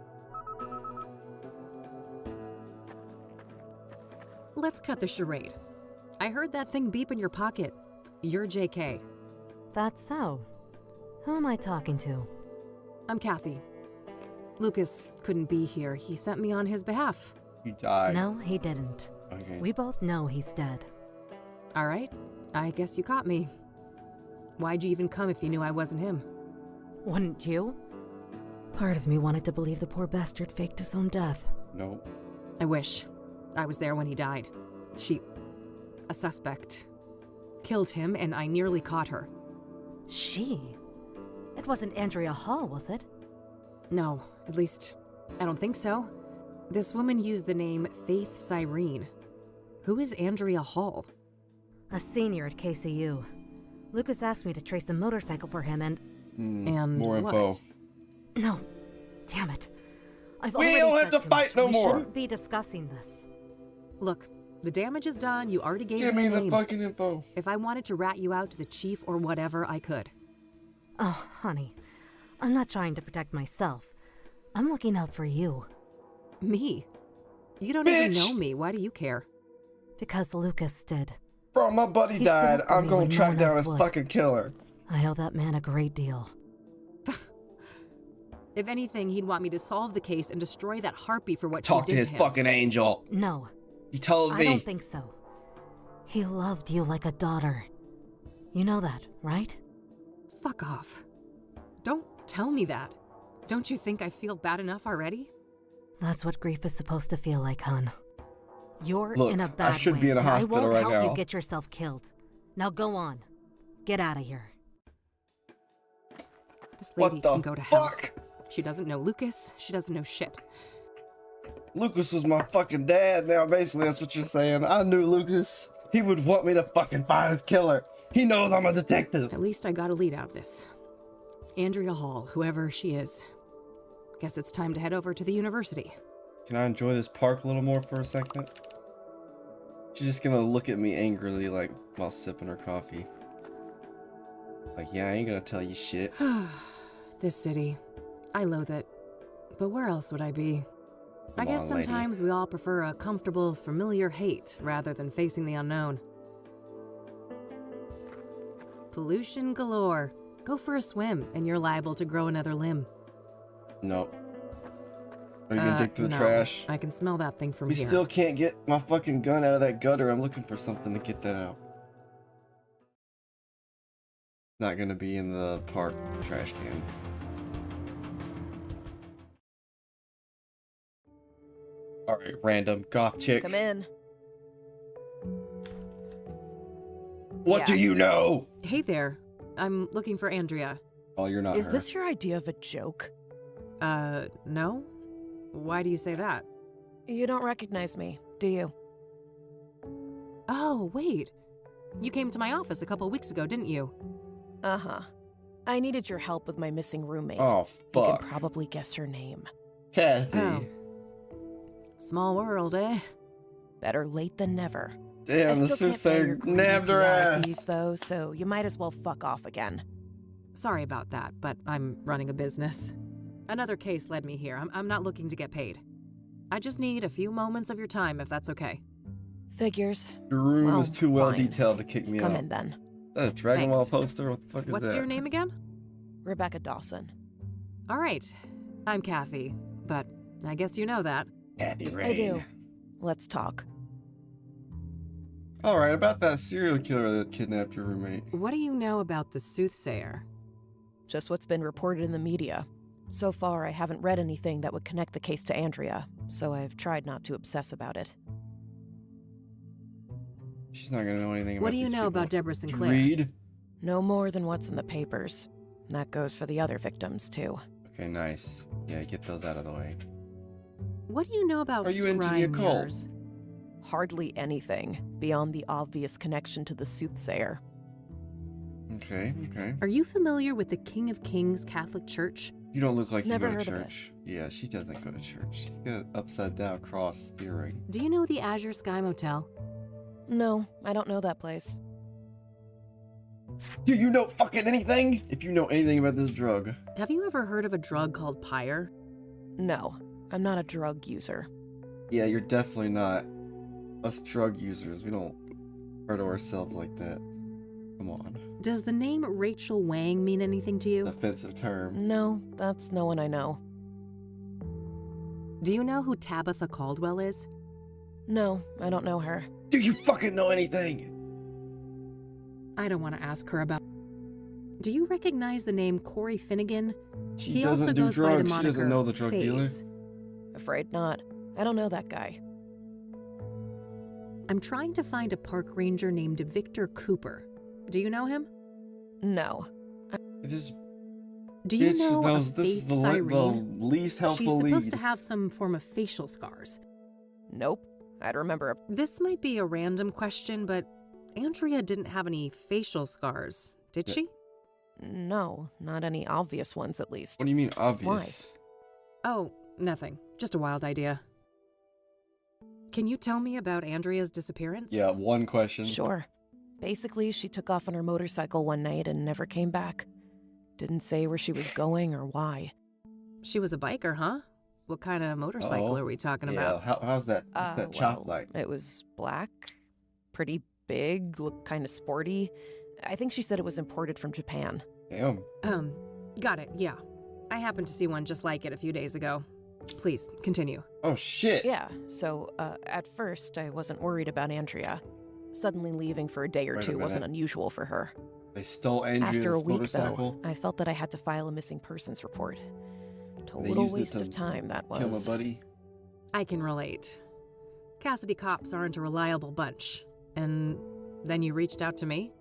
Let's cut the charade. I heard that thing beep in your pocket. You're JK. That's so. Who am I talking to? I'm Kathy. Lucas couldn't be here. He sent me on his behalf. You died. No, he didn't. Okay. We both know he's dead. All right. I guess you caught me. Why'd you even come if you knew I wasn't him? Wouldn't you? Part of me wanted to believe the poor bastard faked his own death. Nope. I wish. I was there when he died. A suspect, killed him, and I nearly caught her. She? It wasn't Andrea Hall, was it? No, at least, I don't think so. This woman used the name Faith Cyrene. Who is Andrea Hall? A senior at KCU. Lucas asked me to trace a motorcycle for him and... And more what? info. No. Damn it. I've We already don't said have to too fight much. no we more. shouldn't be discussing this. Look, the damage is done. You already gave Give me me a the name. fucking info. If I wanted to rat you out to the chief or whatever, I could. Oh, honey. I'm not trying to protect myself. I'm looking out for you. Me? You don't even Bitch! know me. Why do you care? Because Lucas did. Bro, my buddy He stood died. up for I'm me gonna when no track one down else his would. fucking killer. I owe that man a great deal. If anything, he'd want me to solve the case and destroy that harpy for what Talk she to did his him. fucking angel. No, He told I me. don't think so. He loved you like a daughter. You know that, right? Fuck off. Don't tell me that. Don't you think I feel bad enough already? That's what grief is supposed to feel like, hon. You're Look, in a I bad should way, be in a and hospital I won't right help now. you get yourself killed. Now go on. Get out of here. This What lady the can go to hell. fuck? She doesn't know Lucas. She doesn't know shit. Lucas was my fucking dad now, basically, that's what you're saying. I knew Lucas. He would want me to fucking find his killer. He knows I'm a detective. At least I got a lead out of this. Andrea Hall, whoever she is. Guess it's time to head over to the university. Can I enjoy this park a little more for a second? She's just gonna look at me angrily, like, while sipping her coffee. Like, yeah, I ain't gonna tell you shit. This city. I loathe it. But where else would I be? I Come guess on, lady. sometimes we all prefer a comfortable, familiar hate rather than facing the unknown. Pollution galore. Go for a swim, and you're liable to grow another limb. Nope. Are you gonna dig through the no. trash? I can smell that thing from We here. still can't get my fucking gun out of that gutter. I'm looking for something to get that out. Not gonna be in the park trash can. Alright, random goth chick. Come in. What Yeah. do you know? Hey there. I'm looking for Andrea. Oh, you're not Is her. this your idea of a joke? No? Why do you say that? You don't recognize me, do you? Oh, wait. You came to my office a couple weeks ago, didn't you? Uh-huh. I needed your help with my missing roommate. Oh, You fuck. can probably guess her name. Kathy. Oh. Small world, eh? Better late than never. I Damn, the still can't pay your soothsayer greedy nabbed her PR ass. fees, though, so you might as well fuck off again. Sorry about that, but I'm running a business. Another case led me here. I'm not looking to get paid. I just need a few moments of your time, if that's okay. Figures. Your room Well, is too well fine. detailed to kick me Come out. in then. Is that a Dragon Ball Thanks. poster? What the fuck is What's that? your name again? Rebecca Dawson. All right. I'm Kathy, but I guess you know that. Kathy Rain. I do. Let's talk. Alright, about that serial killer that kidnapped your roommate. What do you know about the soothsayer? Just what's been reported in the media. So far, I haven't read anything that would connect the case to Andrea, so I've tried not to obsess about it. She's not gonna know anything about What do you these know people. about Deborah Did you Sinclair? read? No more than what's in the papers. That goes for the other victims, too. Okay, nice. Yeah, get those out of the way. What do you know about Are you into the scrying occult? mirrors? Hardly anything beyond the obvious connection to the soothsayer. Okay, okay. Are you familiar with the King of Kings Catholic Church? You don't look like Never you go heard to of it. church. Yeah, she doesn't go to church. She's got an upside down cross earring. Do you know the Azure Sky Motel? No, I don't know that place. Do you know fucking anything? If you know anything about this drug. Have you ever heard of a drug called pyre? No, I'm not a drug user. Yeah, you're definitely not. Us drug users, we don't hurt ourselves like that. Come on. Does the name Rachel Wang mean anything to you? Offensive term. No, that's no one I know. Do you know who Tabitha Caldwell is? No, I don't know her. Do you fucking know anything? I don't want to ask her about. Do you recognize the name Corey Finnegan? She He doesn't also do goes by the drugs. She moniker doesn't know the drug dealer. FaZe. Afraid not. I don't know that guy. I'm trying to find a park ranger named Victor Cooper. Do you know him? No. This Do you bitch know knows of this is Faith the Cyrene? least She's helpful supposed lead. to have some form of facial scars. Nope. I'd remember a... This might be a random question, but Andrea didn't have any facial scars, did Yeah. she? No, not any obvious ones at least. What do you mean obvious? Oh, nothing. Just a wild idea. Can you tell me about Andrea's disappearance? Yeah, one question. Sure. Basically, she took off on her motorcycle one night and never came back. Didn't say where she was going or why. She was a biker, huh? What kind of motorcycle Uh-oh. are we talking Yeah, about? how's that? What's that chop like? It was black, pretty big, looked kind of sporty. I think she said it was imported from Japan. Damn. Got it, yeah. I happened to see one just like it a few days ago. Please, continue. Oh shit. Yeah, so at first I wasn't worried about Andrea. Suddenly leaving for a day or Wait a two wasn't minute. unusual for her. They stole Andrea's After a week, motorcycle. though, I felt that I had to file a missing persons report. They Total used it waste to of time that Kill my was. buddy. I can relate. Cassidy cops aren't a reliable bunch. And then you reached out to me?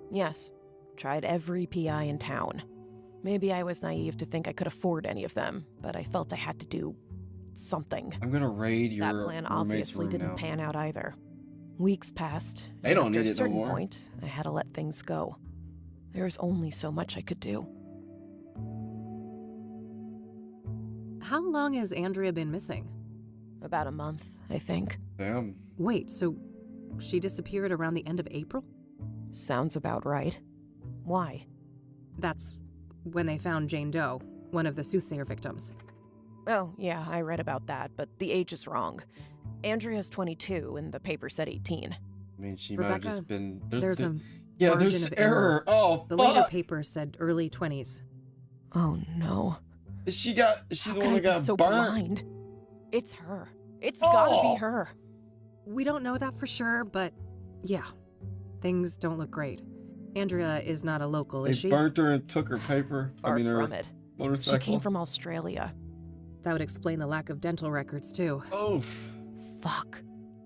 Yes, tried every PI in town. Maybe I was naive to think I could afford any of them, but I felt I had to do something. I'm gonna raid your That plan roommate's obviously room didn't now. pan out either. Weeks passed. They and don't after need a it no certain more. point, I had to let things go. There was only so much I could do. How long has Andrea been missing? About a month, I think. Damn. Wait, so she disappeared around the end of April? Sounds about right. Why? That's when they found Jane Doe, one of the soothsayer victims. Oh, yeah, I read about that, but the age is wrong. Andrea's 22 and the paper said 18. I mean, she might have Rebecca, just been. There's a yeah, margin there's of error. Oh, The fuck. later paper said early 20s. Oh no. She's How the could one I that be got so burnt. blind? It's her. It's gotta Oh. be her. We don't know that for sure, but yeah, things don't look great. Andrea is not a local, They is she? burnt her and took her paper. Far her from it. motorcycle. She came from Australia. That would explain the lack of dental records, too. Oof. Fuck.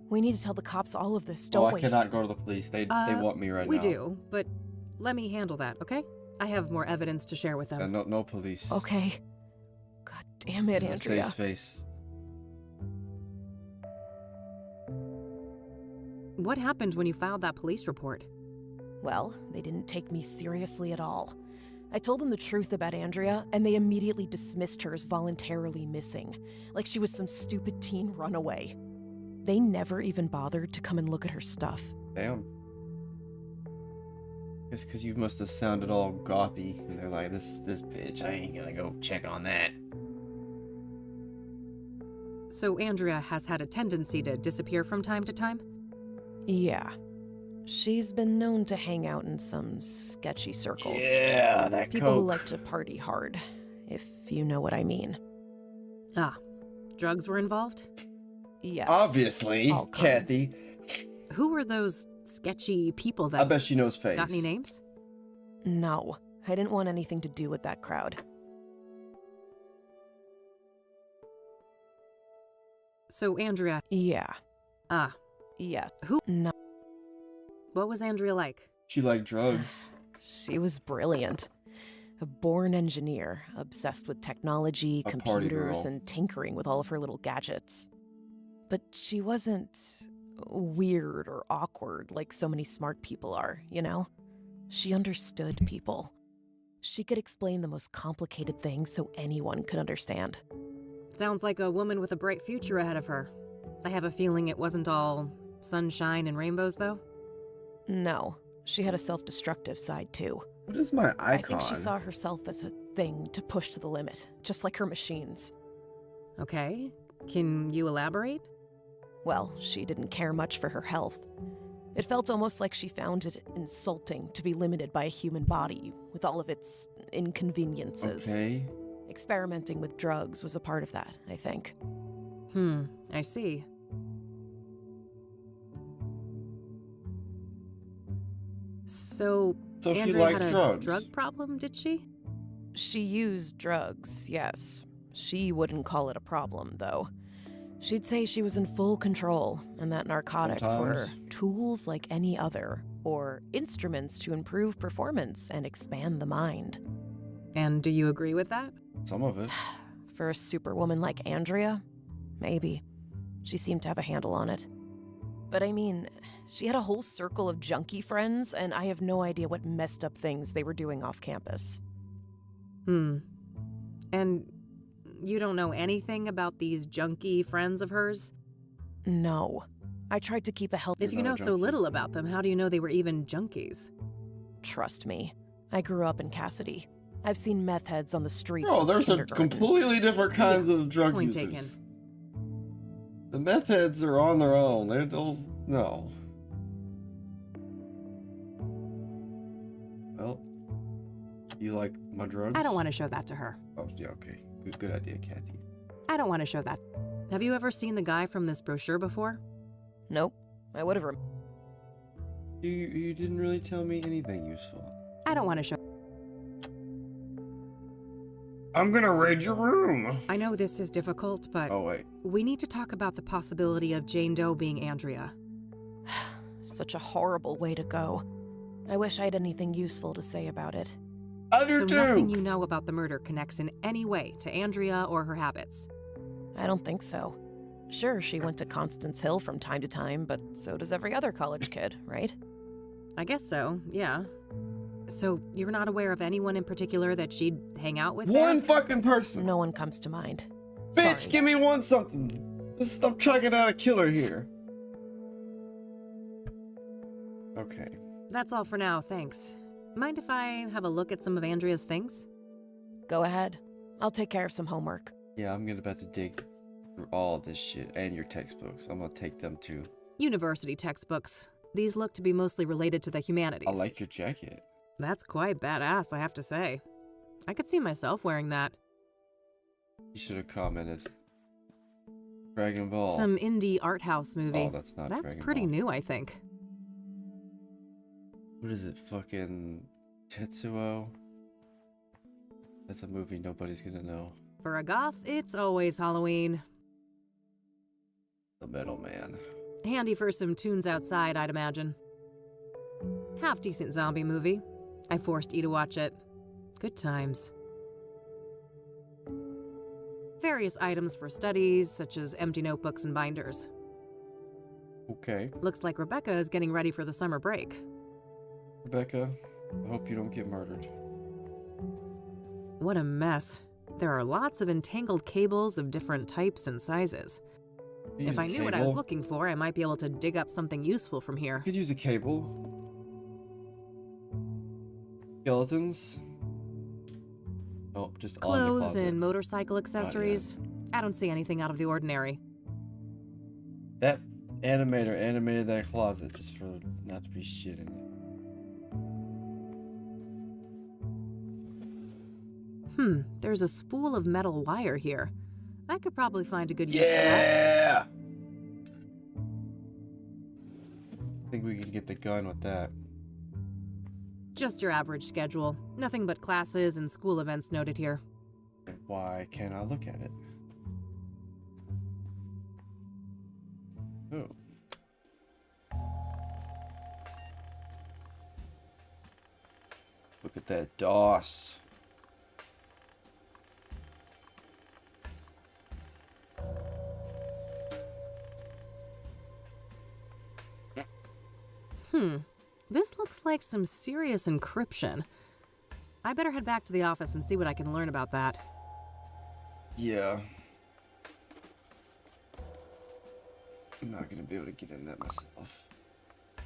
We need to tell the cops all of this, Oh, don't I we? cannot go to the police. They want me right we now. do, but let me handle that, okay? I have more evidence to share with them. No police. Okay. God damn it, It's a Andrea. safe space. What happened when you filed that police report? Well, they didn't take me seriously at all. I told them the truth about Andrea, and they immediately dismissed her as voluntarily missing, like she was some stupid teen runaway. They never even bothered to come and look at her stuff. Damn. It's because you must have sounded all gothy, and they're like, this bitch, I ain't gonna go check on that. So Andrea has had a tendency to disappear from time to time? Yeah. She's been known to hang out in some sketchy circles. Yeah, that People who coke. like to party hard, if you know what I mean. Ah, drugs were involved? Yes. Obviously, all kinds. Kathy. Who were those sketchy people that... I bet she knows face. Got any names? No, I didn't want anything to do with that crowd. So Andrea... Yeah. Ah, Yeah. Who- No. what was Andrea like? She liked drugs. She was brilliant. A born engineer, obsessed with technology, A party computers, girl. and tinkering with all of her little gadgets. But she wasn't weird or awkward like so many smart people are, you know? She understood people. She could explain the most complicated things so anyone could understand. Sounds like a woman with a bright future ahead of her. I have a feeling it wasn't all sunshine and rainbows, though. No, she had a self-destructive side too. What is my icon? I think she saw herself as a thing to push to the limit, just like her machines. Okay, can you elaborate? Well, she didn't care much for her health. It felt almost like she found it insulting to be limited by a human body with all of its inconveniences. Okay. Experimenting with drugs was a part of that, I think. I see. So So she Andrea liked had a drugs. drug problem, did she? She used drugs, yes. She wouldn't call it a problem, though. She'd say she was in full control, and that narcotics were Sometimes. tools like any other, or instruments to improve performance and expand the mind. And do you agree with that? Some of it. For a superwoman like Andrea, maybe. She seemed to have a handle on it. But I mean, she had a whole circle of junkie friends, and I have no idea what messed up things they were doing off campus. And you don't know anything about these junkie friends of hers? No. I tried to keep a healthy... If you know so little about them, how do you know they were even junkies? Trust me. I grew up in Cassidy. I've seen meth heads on the streets Oh, since there's a kindergarten. completely different kinds of drug point users. taken. The meth heads are on their own. They're those no. Well, you like my drugs? I don't want to show that to her. Oh, yeah, okay. Good idea, Kathy. I don't want to show that. Have you ever seen the guy from this brochure before? Nope. I would have... You didn't really tell me anything useful. I don't want to show... I'm gonna raid your room. I know this is difficult, but Oh, wait. we need to talk about the possibility of Jane Doe being Andrea. Such a horrible way to go. I wish I had anything useful to say about it. I do So too. nothing you know about the murder connects in any way to Andrea or her habits. I don't think so. Sure, she went to Constance Hill from time to time, but so does every other college kid, right? I guess so, yeah. So you're not aware of anyone in particular that she'd hang out with One there? fucking person. No one comes to mind. Bitch, Sorry. give me one something. I'm tracking out a killer here. Okay. That's all for now, thanks. Mind if I have a look at some of Andrea's things? Go ahead. I'll take care of some homework. Yeah, I'm about to dig through all this shit and your textbooks. I'm gonna take them too. University textbooks. These look to be mostly related to the humanities. I like your jacket. That's quite badass, I have to say. I could see myself wearing that. You should have commented. Dragon Ball. Some indie art house movie. Oh, that's not That's Dragon pretty Ball. new, I think. What is it? Fucking Tetsuo? That's a movie nobody's gonna know. For a goth, it's always Halloween. The Metal Man. Handy for some tunes outside, I'd imagine. Half-decent zombie movie. I forced E to watch it. Good times. Various items for studies, such as empty notebooks and binders. Okay. Looks like Rebecca is getting ready for the summer break. Rebecca, I hope you don't get murdered. What a mess. There are lots of entangled cables of different types and sizes. You If use a I knew what I was cable. looking for, I might be able to dig up something useful from here. You could use a cable. Skeletons. Oh, just all in the Clothes closet. and motorcycle accessories. I don't see anything out of the ordinary. That animator animated that closet just for not to be shit in it. There's a spool of metal wire here. I could probably find a good use for that. Yeah! I think we can get the gun with that. Just your average schedule. Nothing but classes and school events noted here. Why can't I look at it? Oh. that DOS. This looks like some serious encryption. I better head back to the office and see what I can learn about that. Yeah. I'm not gonna be able to get in that myself.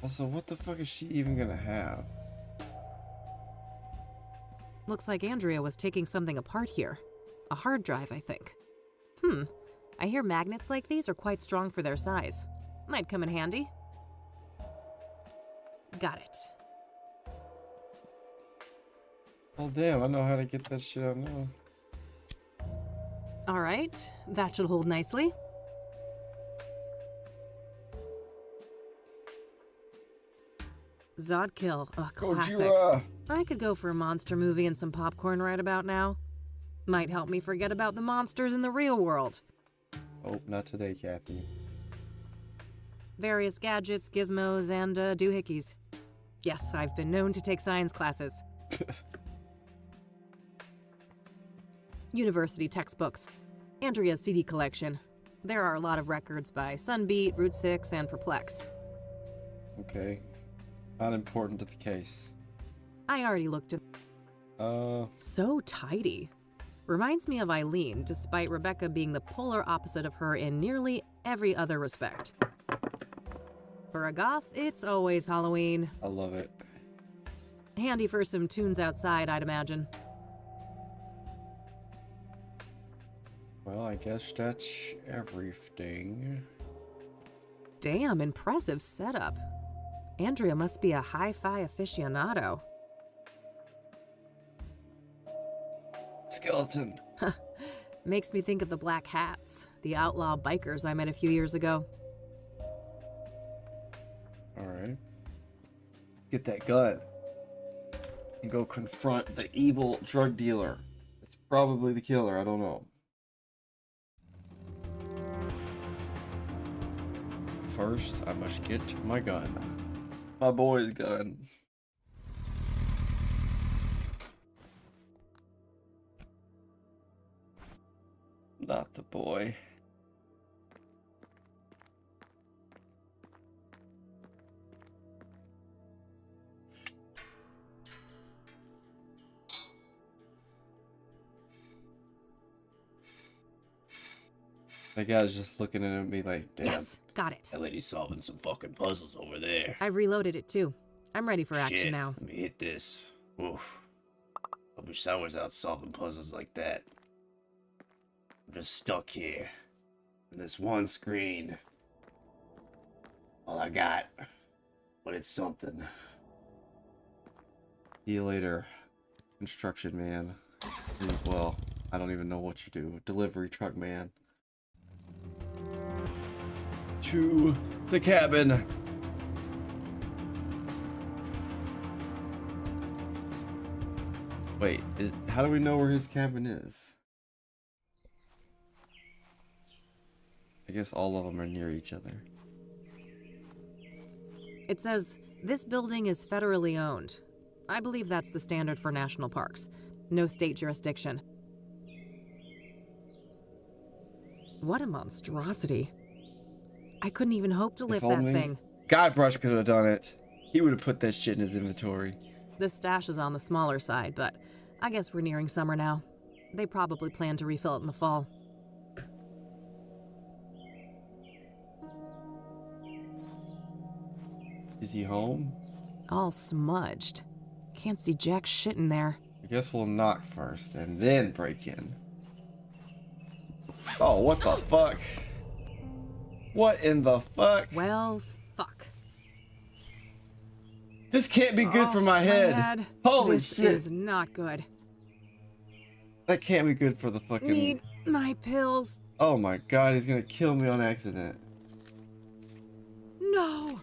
Also, what the fuck is she even gonna have? Looks like Andrea was taking something apart here. A hard drive, I think. I hear magnets like these are quite strong for their size. Might come in handy. Got it. Oh damn, I know how to get that shit out now. All right, that should hold nicely. Zodkill, a classic. Gojira. I could go for a monster movie and some popcorn right about now. Might help me forget about the monsters in the real world. Oh, not today, Kathy. Various gadgets, gizmos, and doohickeys. Yes, I've been known to take science classes. University textbooks. Andrea's CD collection. There are a lot of records by Sunbeat, Route 6, and Perplex. Okay. Not important to the case. I already looked at... So tidy. Reminds me of Eileen, despite Rebecca being the polar opposite of her in nearly every other respect. For a goth, it's always Halloween. I love it. Handy for some tunes outside, I'd imagine. Well, I guess that's everything. Damn, impressive setup. Andrea must be a hi-fi aficionado. Skeleton. Makes me think of the Black Hats, the outlaw bikers I met a few years ago. Alright. Get that gun. And go confront the evil drug dealer. It's probably the killer, I don't know. First, I must get my gun. My boy's gun. Not the boy. That guy's just looking at me like, damn. Yes, got it. That lady's solving some fucking puzzles over there. I've reloaded it too. I'm ready for action Shit, now. let me hit this. Oof. I wish I was out solving puzzles like that. I'm just stuck here. In this one screen. All I got. But it's something. See you later, construction man. Well, I don't even know what you do. Delivery truck man. To the cabin. Wait, how do we know where his cabin is? I guess all of them are near each other. It says, this building is federally owned. I believe that's the standard for national parks. No state jurisdiction. What a monstrosity. I couldn't even hope to lift that thing. Guybrush could have done it. He would have put that shit in his inventory. The stash is on the smaller side, but I guess we're nearing summer now. They probably plan to refill it in the fall. Is he home? All smudged. Can't see jack shit in there. I guess we'll knock first and then break in. Oh, what the fuck? What in the fuck? Well, fuck. This can't be good for my head. Holy this shit. This is not good. That can't be good for the fucking... Need my pills. Oh my god, he's gonna kill me on accident. No.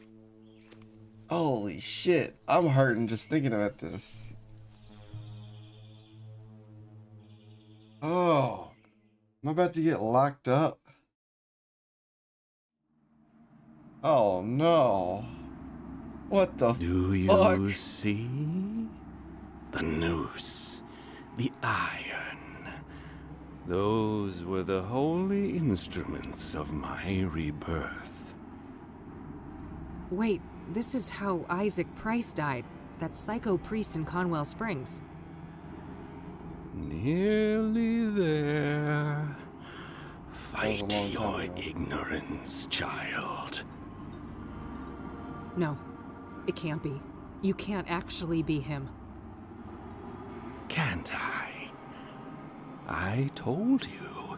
Holy shit. I'm hurting just thinking about this. Oh. I'm about to get locked up. Oh no. What the fuck? Do you see? the noose, the iron. Those were the holy instruments of my rebirth. Wait, this is how Isaac Price died, that psycho priest in Conwell Springs. Nearly there. That was a Fight long your time ago. ignorance, child. No, it can't be. You can't actually be him. Can't I? I told you,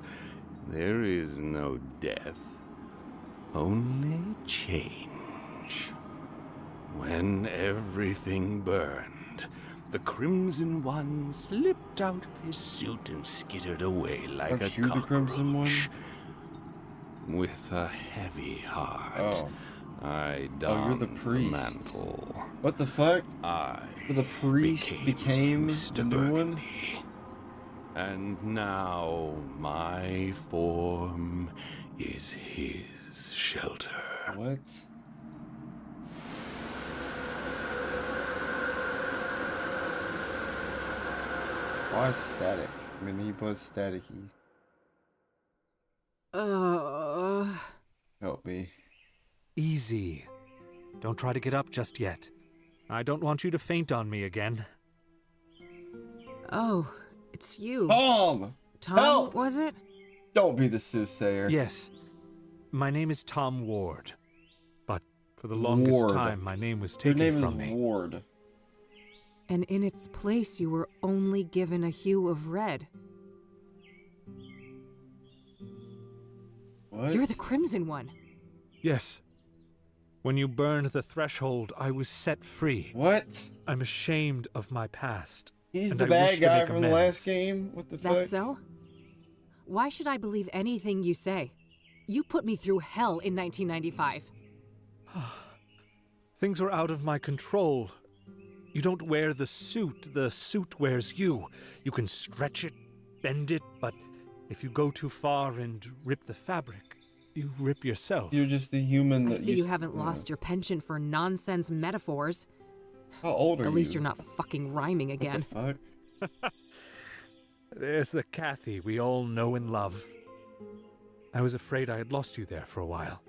there is no death, only change. When everything burned, the Crimson One slipped out of his suit and skittered away like Aren't a you the Crimson One? cockroach. With a heavy heart, Oh. I Oh, you're the donned priest. mantle. What the fuck? I The priest became Mr. the new one? Burgundy. And now my form is his shelter. What? Why static? I mean, he was staticky. Help me. Easy. Don't try to get up just yet. I don't want you to faint on me again. Oh, it's you. Tom! Tom, Help! was it? Don't be the soothsayer. Yes. My name is Tom Ward. But for the longest Ward. time, my name was Your taken name from is me. Ward. And in its place, you were only given a hue of red. What? You're the Crimson One. Yes. When you burned the threshold, I was set free. What? I'm ashamed of my past. He's and the I bad wish to guy make from the amends. last game? What the fuck? That's so? Why should I believe anything you say? You put me through hell in 1995. Things were out of my control. You don't wear the suit wears you. You can stretch it, bend it, but if you go too far and rip the fabric, you rip yourself. You're just the human I that see you haven't lost your penchant for nonsense metaphors. How old are you? At least you're not fucking rhyming again. What the fuck? There's the Kathy we all know and love. I was afraid I had lost you there for a while.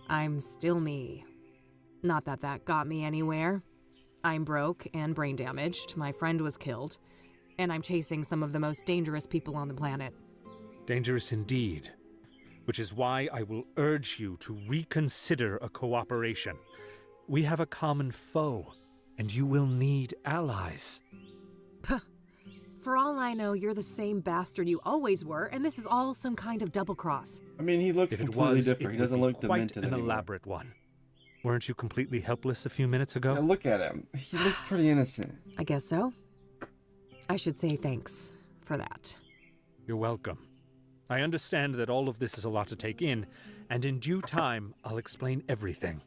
I'm still me. Not that that got me anywhere. I'm broke and brain damaged, my friend was killed, and I'm chasing some of the most dangerous people on the planet. Dangerous indeed. Which is why I will urge you to reconsider a cooperation. We have a common foe, and you will need allies. For all I know, you're the same bastard you always were, and this is all some kind of double cross. I mean, he looks If it completely was, different. it He doesn't would look be quite demented an anymore. elaborate one. Weren't you completely helpless a few minutes ago? Yeah, look at him. He looks pretty innocent. I guess so. I should say thanks for that. You're welcome. I understand that all of this is a lot to take in, and in due time, I'll explain everything.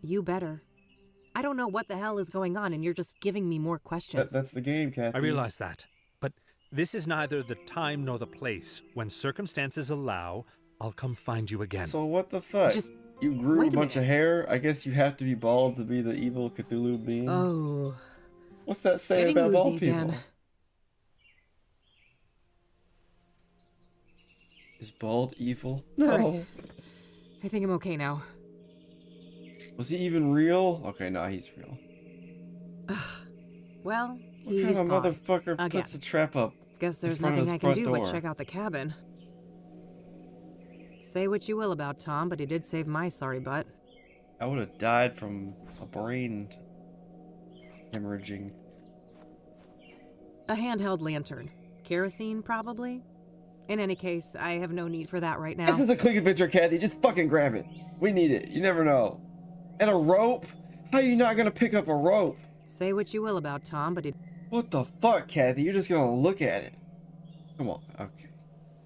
You better. I don't know what the hell is going on, and you're just giving me more questions. That's the game, Kathy. I realize that, but this is neither the time nor the place. When circumstances allow, I'll come find you again. So what the fuck? Just you grew a wait a bunch of minute. hair? I guess you have to be bald to be the evil Cthulhu being? Oh. What's that say Getting about bald woozy people? again. Is bald evil? All No. right. I think I'm okay now. Was he even real? Okay, nah, he's real. Well, What he's kind of gone. motherfucker Again. puts a trap up? Guess there's front of nothing his I can front do door? but check out the cabin. Say what you will about Tom, but he did save my sorry butt. I would have died from a brain hemorrhaging. A handheld lantern. Kerosene, probably? In any case, I have no need for that right now. This is a click adventure, Kathy. Just fucking grab it. We need it. You never know. And a rope? How are you not gonna pick up a rope? Say what you will about Tom, but it... What the fuck, Kathy? You're just gonna look at it. Come on. Okay.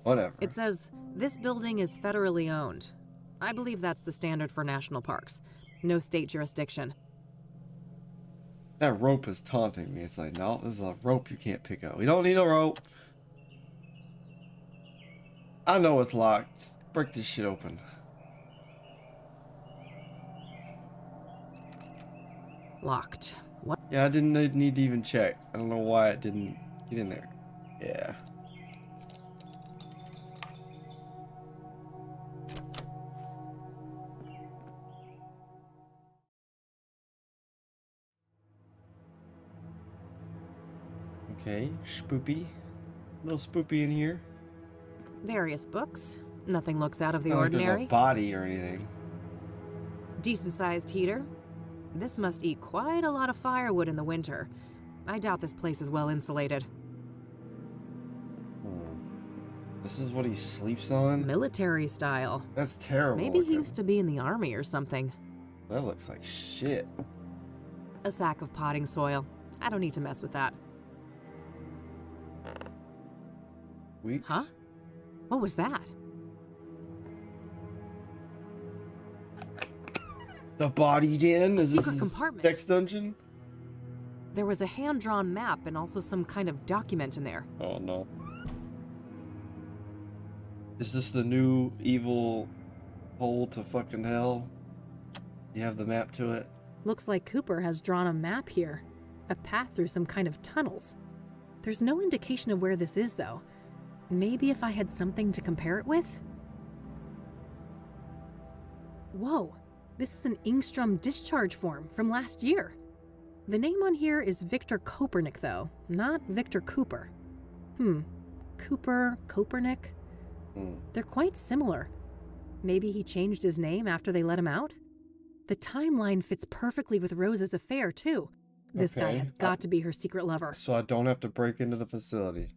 Whatever. It says, this building is federally owned. I believe that's the standard for national parks. No state jurisdiction. That rope is taunting me. It's like, no, this is a rope you can't pick up. We don't need a rope. I know it's locked. Just break this shit open. Locked. What? Yeah, I didn't need to even check. I don't know why it didn't get in there. Yeah. Okay, spoopy. A little spoopy in here. Various books. Nothing looks out of the Not like there's ordinary. a body or anything. Decent-sized heater. This must eat quite a lot of firewood in the winter. I doubt this place is well insulated. This is what he sleeps on? Military style. That's terrible. Maybe he looking. used to be in the army or something. That looks like shit. A sack of potting soil. I don't need to mess with that. Weeks? Huh? What was that? The body den? Is Secret this compartment. Sex dungeon? There was a hand-drawn map and also some kind of document in there. Oh no. Is this the new evil hole to fucking hell? You have the map to it? Looks like Cooper has drawn a map here. A path through some kind of tunnels. There's no indication of where this is, though. Maybe if I had something to compare it with? Whoa, this is an Ingstrom discharge form from last year. The name on here is Victor Kopernik, though, not Victor Cooper. Cooper, Kopernik? They're quite similar. Maybe he changed his name after they let him out? The timeline fits perfectly with Rose's affair, too. This guy Okay. has got to be her secret lover. So I don't have to break into the facility.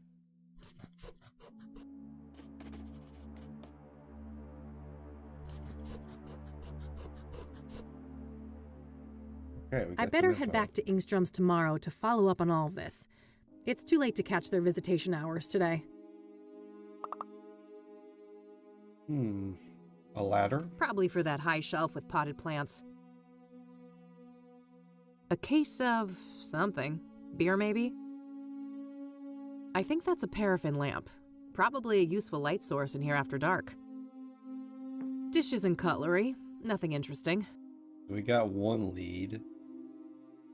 Okay, we got I better some head info. back to Ingstrom's tomorrow to follow up on all of this. It's too late to catch their visitation hours today. A ladder? Probably for that high shelf with potted plants. A case of something. Beer, maybe? I think that's a paraffin lamp. Probably a useful light source in here after dark. Dishes and cutlery. Nothing interesting. We got one lead.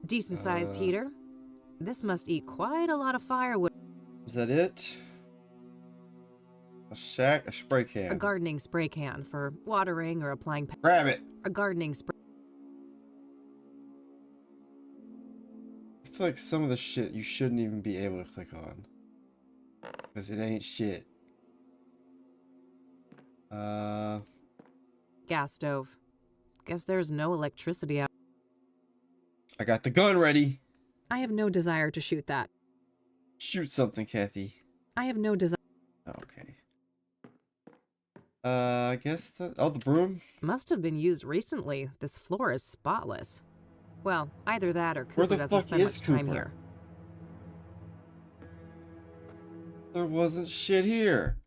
Decent-sized heater. This must eat quite a lot of firewood. Is that it? A shack? A spray can. A gardening spray can for watering or applying. Grab it! A gardening spray. I feel like some of the shit you shouldn't even be able to click on. Because it ain't shit. Gas stove. Guess there's no electricity out. I got the gun ready. I have no desire to shoot that. Shoot something, Kathy. I have no desire. Okay. I guess the broom? Must have been used recently. This floor is spotless. Well, either that or Where Cooper the doesn't fuck spend is much time Cooper? here. There wasn't shit here.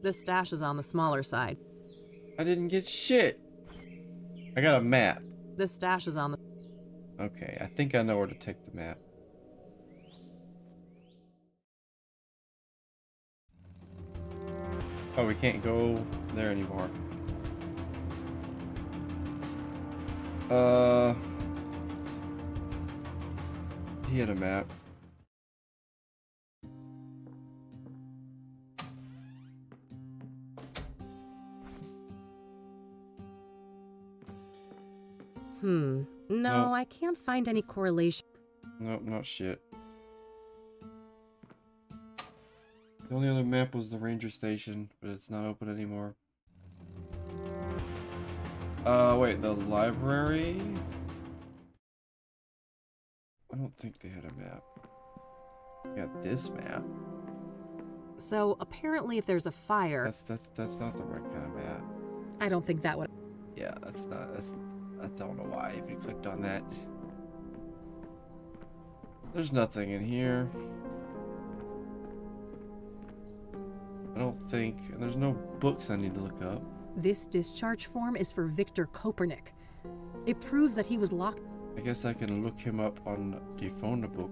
This stash is on the smaller side. I didn't get shit. I got a map. This stash is on the... Okay, I think I know where to take the map. Oh, we can't go there anymore. He had a map. No, I can't find any correlation. Nope, not shit. The only other map was the ranger station, but it's not open anymore. Wait, the library? I don't think they had a map. Got this map. So apparently if there's a fire... That's not the right kind of map. I don't think that would... Yeah, I don't know why if you clicked on that. There's nothing in here. I don't think, and there's no books I need to look up. This discharge form is for Victor Kopernik. It proves that he was locked... I guess I can look him up on the phone book.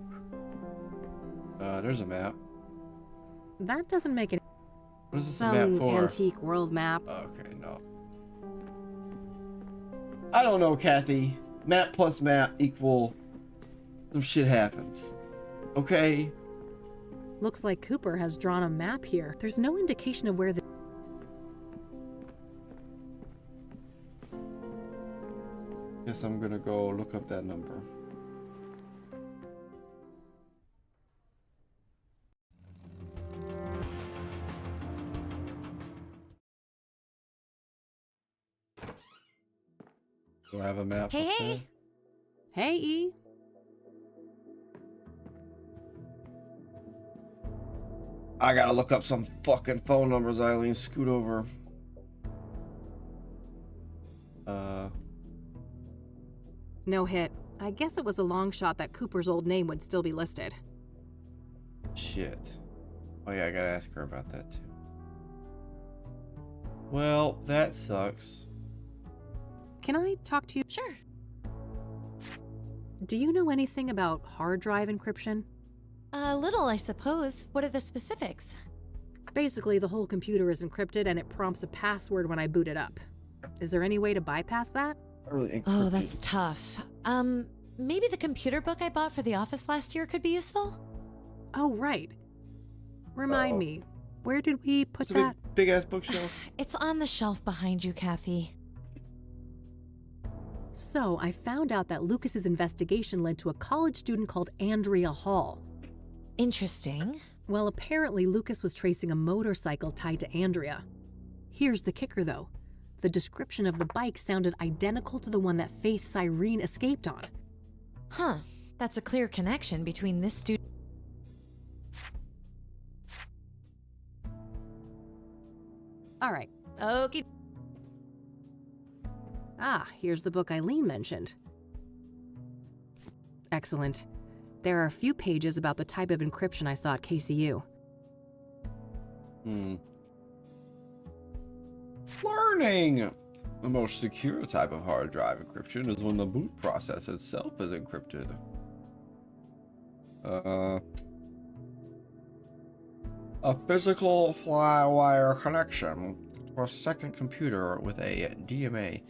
There's a map. That doesn't make it... What is this a map Some for? antique world map. Okay, no. I don't know, Kathy. Map plus map equal some shit happens. Okay? Looks like Cooper has drawn a map here. There's no indication of where the... Guess I'm gonna go look up that number. Do I have a map? Hey, up hey. there? Hey, E. I gotta look up some fucking phone numbers, Eileen. Scoot over. No hit. I guess it was a long shot that Cooper's old name would still be listed. Shit. Oh yeah, I gotta ask her about that too. Well, that sucks. Can I talk to you? Sure. Do you know anything about hard drive encryption? A little, I suppose. What are the specifics? Basically, the whole computer is encrypted and it prompts a password when I boot it up. Is there any way to bypass that? Really Oh, that's tough. Maybe the computer book I bought for the office last year could be useful? Oh, right. Remind me, where did we put It's a that? big ass bookshelf. It's on the shelf behind you, Kathy. So, I found out that Lucas's investigation led to a college student called Andrea Hall. Interesting. Well, apparently Lucas was tracing a motorcycle tied to Andrea. Here's the kicker, though. The description of the bike sounded identical to the one that Faith Cyrene escaped on. Huh. That's a clear connection between this student. All right. Okay. Ah, here's the book Eileen mentioned. Excellent. There are a few pages about the type of encryption I saw at KCU. Learning! The most secure type of hard drive encryption is when the boot process itself is encrypted. A physical flywire connection to a second computer with a DMA,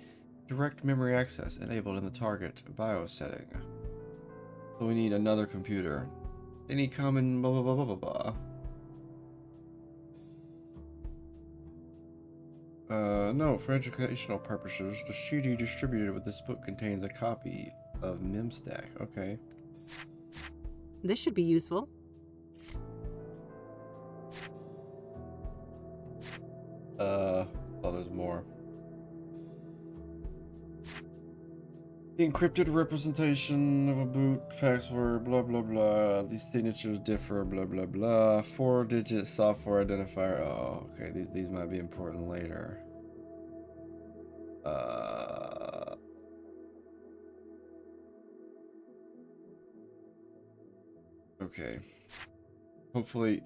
direct memory access, enabled in the target BIOS setting. So we need another computer. Any common blah blah blah blah blah blah. No, for educational purposes, the CD distributed with this book contains a copy of MemStack. Okay. This should be useful. Oh, there's more. The encrypted representation of a boot password, blah blah blah. These signatures differ, blah blah blah. 4-digit software identifier. Oh, okay. These might be important later. Okay. Hopefully,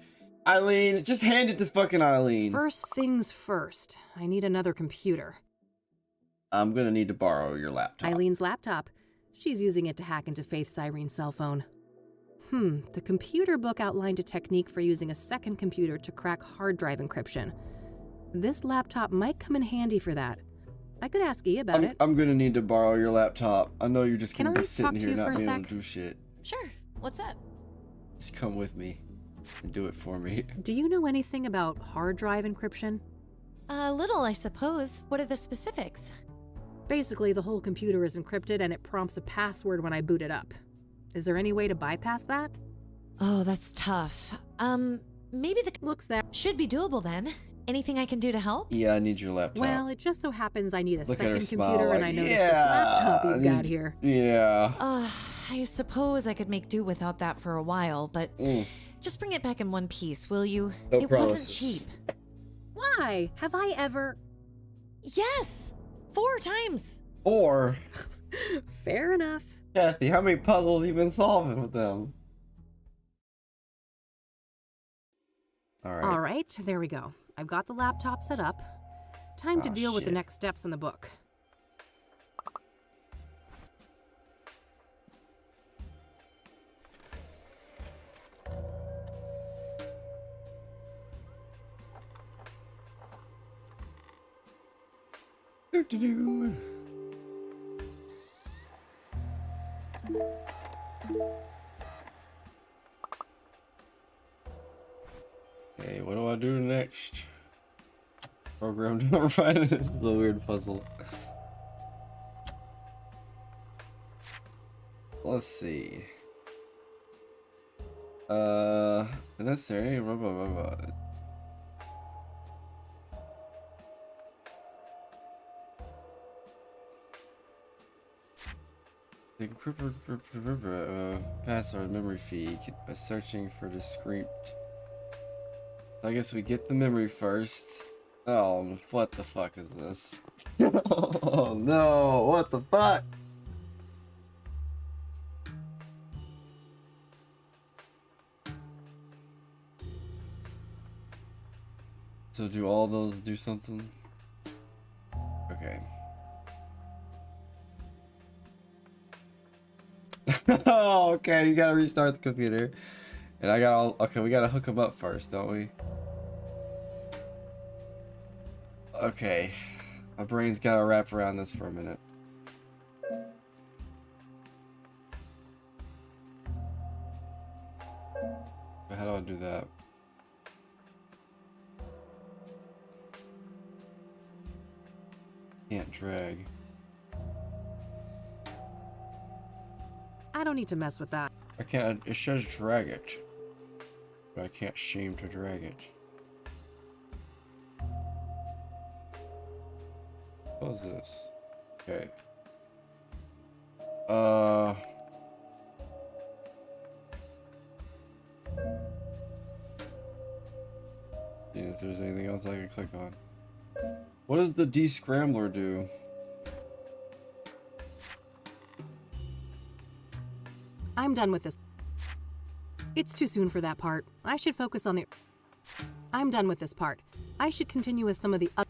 Eileen, just hand it to fucking Eileen. First things first, I need another computer. I'm gonna need to borrow your laptop. Eileen's laptop. She's using it to hack into Faith Cyrene's cell phone. The computer book outlined a technique for using a second computer to crack hard drive encryption. This laptop might come in handy for that. I could ask E about it. I'm gonna need to borrow your laptop. I know you're just Can gonna I be sitting talk to here you for not a being able sec? to do shit. Sure. What's up? Just come with me and do it for me. Do you know anything about hard drive encryption? A little, I suppose. What are the specifics? Basically, the whole computer is encrypted and it prompts a password when I boot it up. Is there any way to bypass that? Oh, that's tough. Maybe the looks that should be doable then. Anything I can do to help? Yeah, I need your laptop. Well, it just so happens I need a Look at her second smile, computer and like, I noticed yeah, this laptop I you've got need- here. Yeah. I suppose I could make do without that for a while, but just bring it back in one piece, will you? No it promises. wasn't cheap. Why? Have I ever? Yes! 4 times! Or, Fair enough. Kathy, how many puzzles have you been solving with them? All right, there we go. I've got the laptop set up. Time to deal with the shit. next steps in the book. Do-do-do. Okay, what do I do next? Program to override it. This is a weird puzzle. Let's see. Unnecessary. Blah, blah, blah, blah. Password memory feed by searching for discrete. I guess we get the memory first. Oh, what the fuck is this? Oh no, what the fuck? So do all those do something? Okay. Oh, okay, you gotta restart the computer. And I got all, okay, we gotta hook them up first, don't we? Okay. My brain's gotta wrap around this for a minute. How do I do that? Can't drag. I don't need to mess with that. I can't, it says drag it. But I can't seem to drag it. What is this? Okay. See if there's anything else I can click on. What does the descrambler do? I'm done with this. It's too soon for that part. I should focus on the... I'm done with this part. I should continue with some of the other...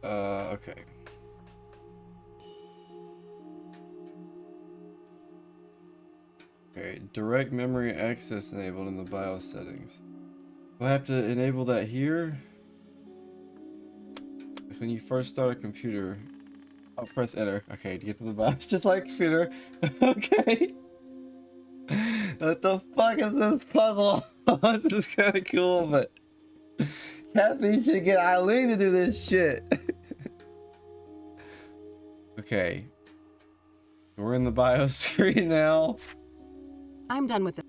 Okay. Okay, direct memory access enabled in the BIOS settings. Do I have to enable that here? When you first start a computer, I'll press enter. Okay, to get to the BIOS, just like computer. Okay. What the fuck is this puzzle? This is kind of cool, but Kathy should get Eileen to do this shit. Okay. We're in the BIOS screen now. I'm done with it.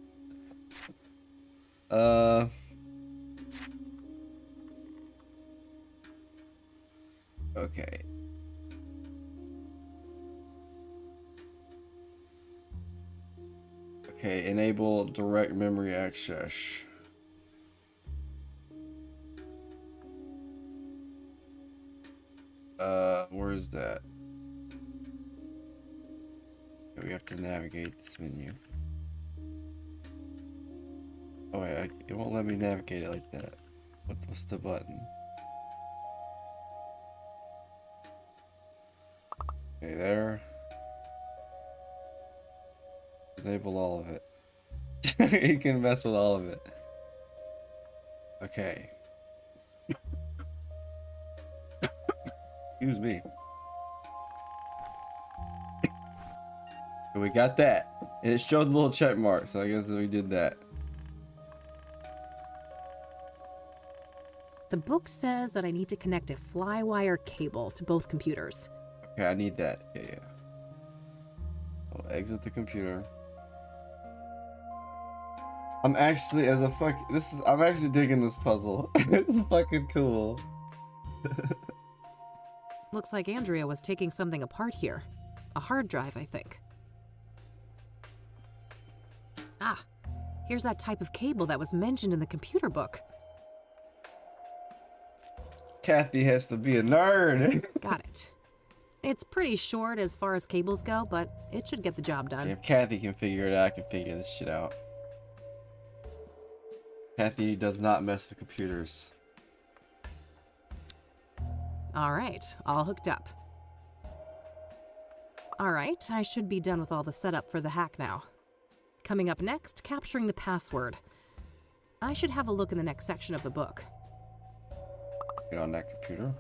Okay. Okay, enable direct memory access. Where is that? Okay, we have to navigate this menu. Oh wait, it won't let me navigate it like that. What's the button? Okay, there. Enable all of it. You can mess with all of it. Okay. Excuse me. So we got that. And it showed the little check mark, so I guess we did that. The book says that I need to connect a flywire cable to both computers. Okay, I need that. Yeah. I'll exit the computer. I'm actually, I'm actually digging this puzzle. It's fucking cool. Looks like Andrea was taking something apart here. A hard drive, I think. Ah, here's that type of cable that was mentioned in the computer book. Kathy has to be a nerd. Got it. It's pretty short as far as cables go, but it should get the job done. If Kathy can figure it out, I can figure this shit out. Kathy does not mess with computers. All right, all hooked up. All right, I should be done with all the setup for the hack now. Coming up next, capturing the password. I should have a look in the next section of the book. Get on that computer.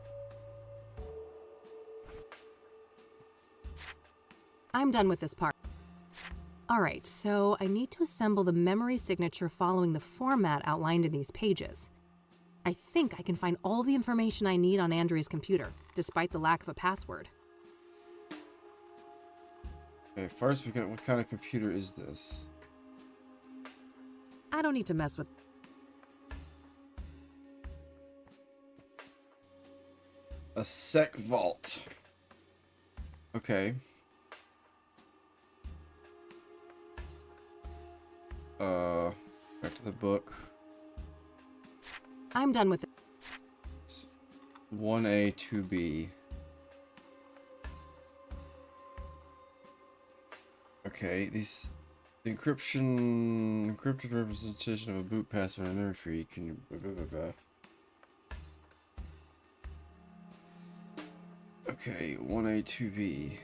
I'm done with this part. Alright, so I need to assemble the memory signature following the format outlined in these pages. I think I can find all the information I need on Andrea's computer, despite the lack of a password. Okay, first we got what kind of computer is this? I don't need to mess with... A sec vault. Okay. Back to the book. I'm done with it. 1A, 2B. Okay, these encrypted representation of a boot password and memory free. Can you blah, blah, blah, blah. Okay, 1A, 2B.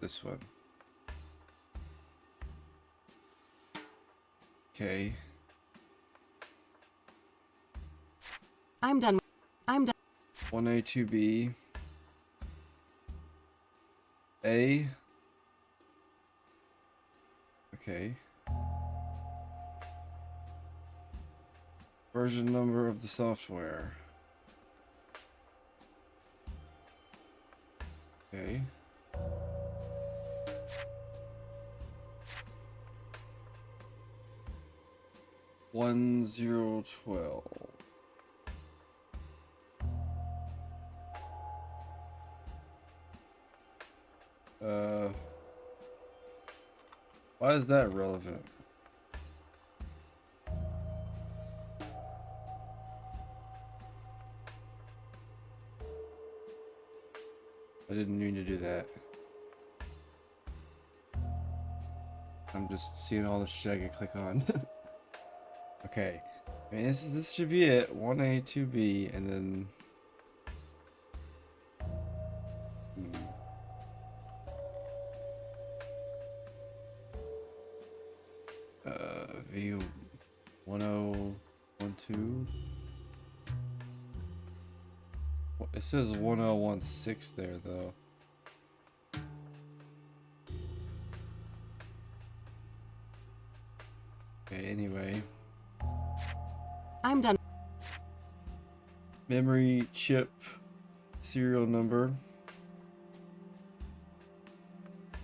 This one. Okay. I'm done. 1A, 2B. A. Okay. Version number of the software. Okay. One 012. Why is that relevant? I didn't mean to do that. I'm just seeing all the shit I can click on. Okay. I mean, this should be it. 1A, 2B, and then... V1012. It says 1016 there, though. Okay, anyway. I'm done. Memory chip serial number.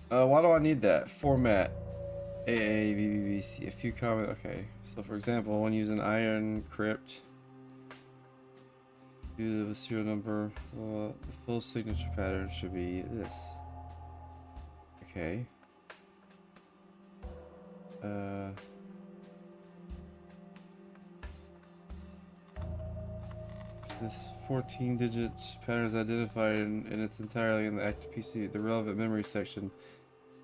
Why do I need that? Format. A, B, B, B, C. A few comments. Okay. So, for example, when using iron crypt, due to the serial number, the full signature pattern should be this. Okay. This 14 digits pattern is identified and it's entirely in the active PC. The relevant memory section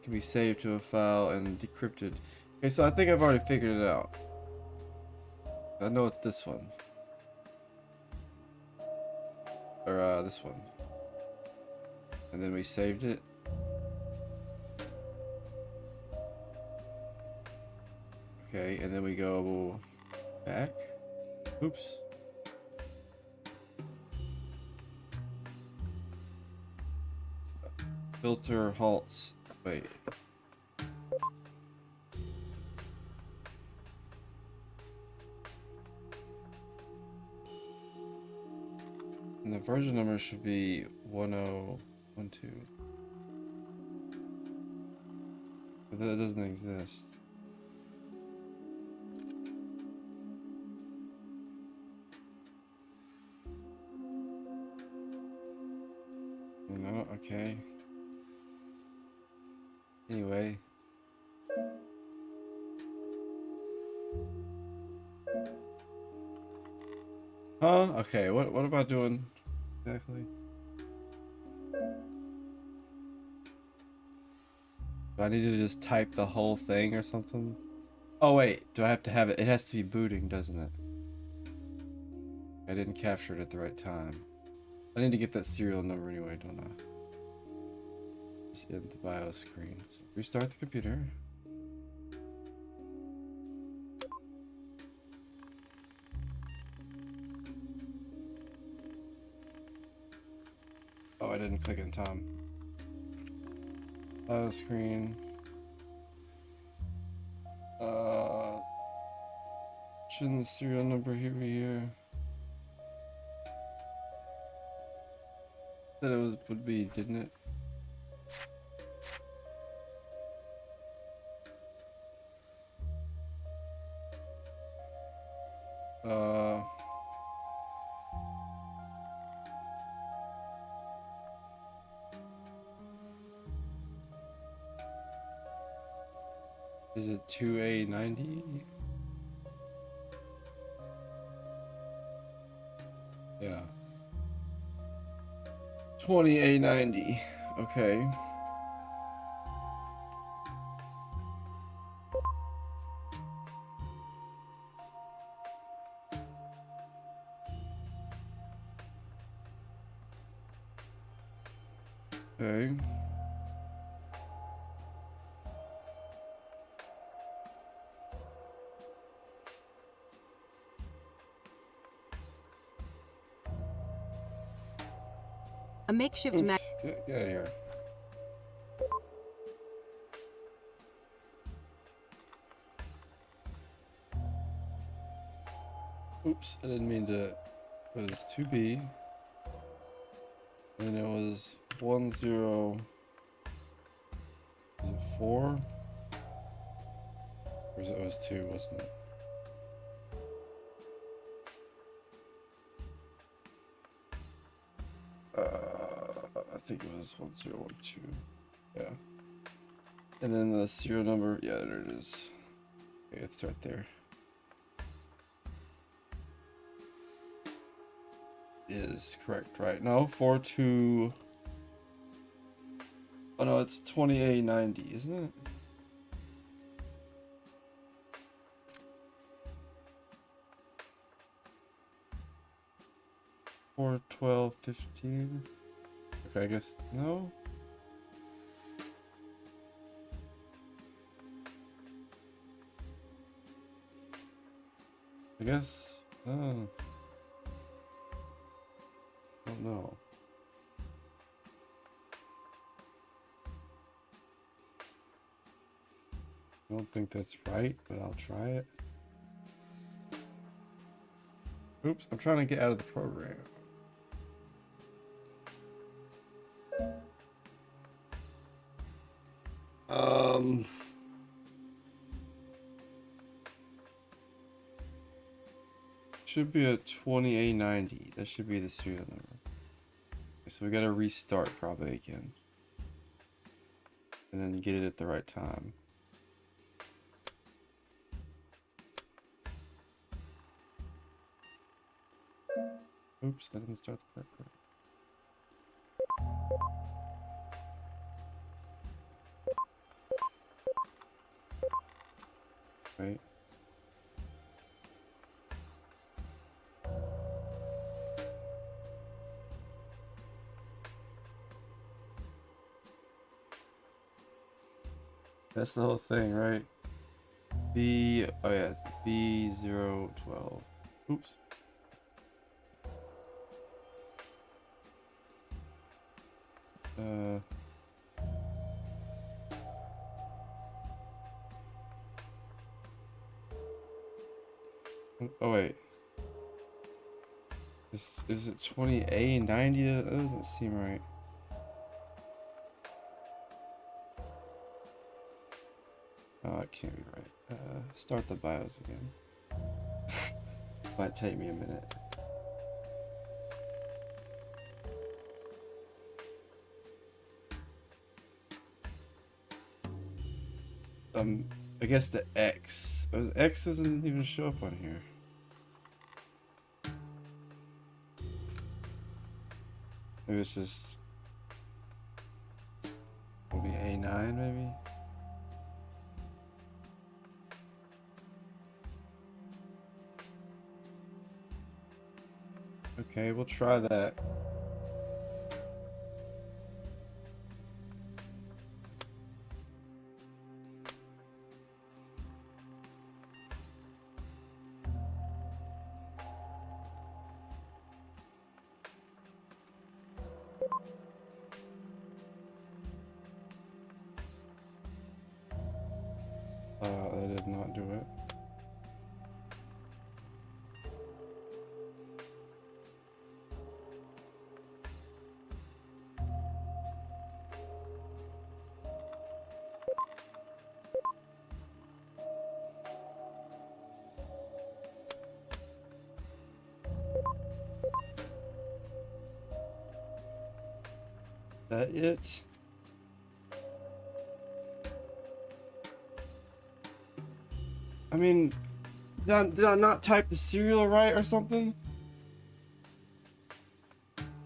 can be saved to a file and decrypted. Okay, so I think I've already figured it out. I know it's this one. Or this one. And then we saved it. Okay, and then we go back. Oops. Filter halts. Wait. And the version number should be 1012. But that doesn't exist. No, okay. Anyway. Huh? Okay, what am I doing exactly? Do I need to just type the whole thing or something? Oh wait, do I have to have it? It has to be booting, doesn't it? I didn't capture it at the right time. I need to get that serial number anyway, don't I? Just hit the BIOS screen. Restart the computer. Oh, I didn't click in time. Screen. Shouldn't the serial number here? Said it would be, didn't it? Is it 2A90? Yeah. 20A90. Okay. Okay. A makeshift Oops, get out of here. Oops, I didn't mean to. It was 2B. And it was 10. Was it 4? Or it was 2, wasn't it? I think it was 1012. Yeah. And then the serial number, yeah, there it is. Okay, it's right there. Is correct, right? No, 42. Oh no, it's 2890, isn't it? Or 1215. Okay, I guess no. I guess no. I don't know. I don't think that's right, but I'll try it. Oops, I'm trying to get out of the program. Should be a 20A90. That should be the serial number. Okay, so we gotta restart probably again. And then get it at the right time. Oops, I didn't start the correct. Right. That's the whole thing, right? Oh yeah, it's B012. Oops. Oh wait. Is it 20A90? That doesn't seem right. Oh, it can't be right. Start the BIOS again. Might take me a minute. I guess the X. But X doesn't even show up on here. Maybe it's just 20A9 maybe? Okay, we'll try that. I did not do it. That it? I mean, did I not type the serial right or something?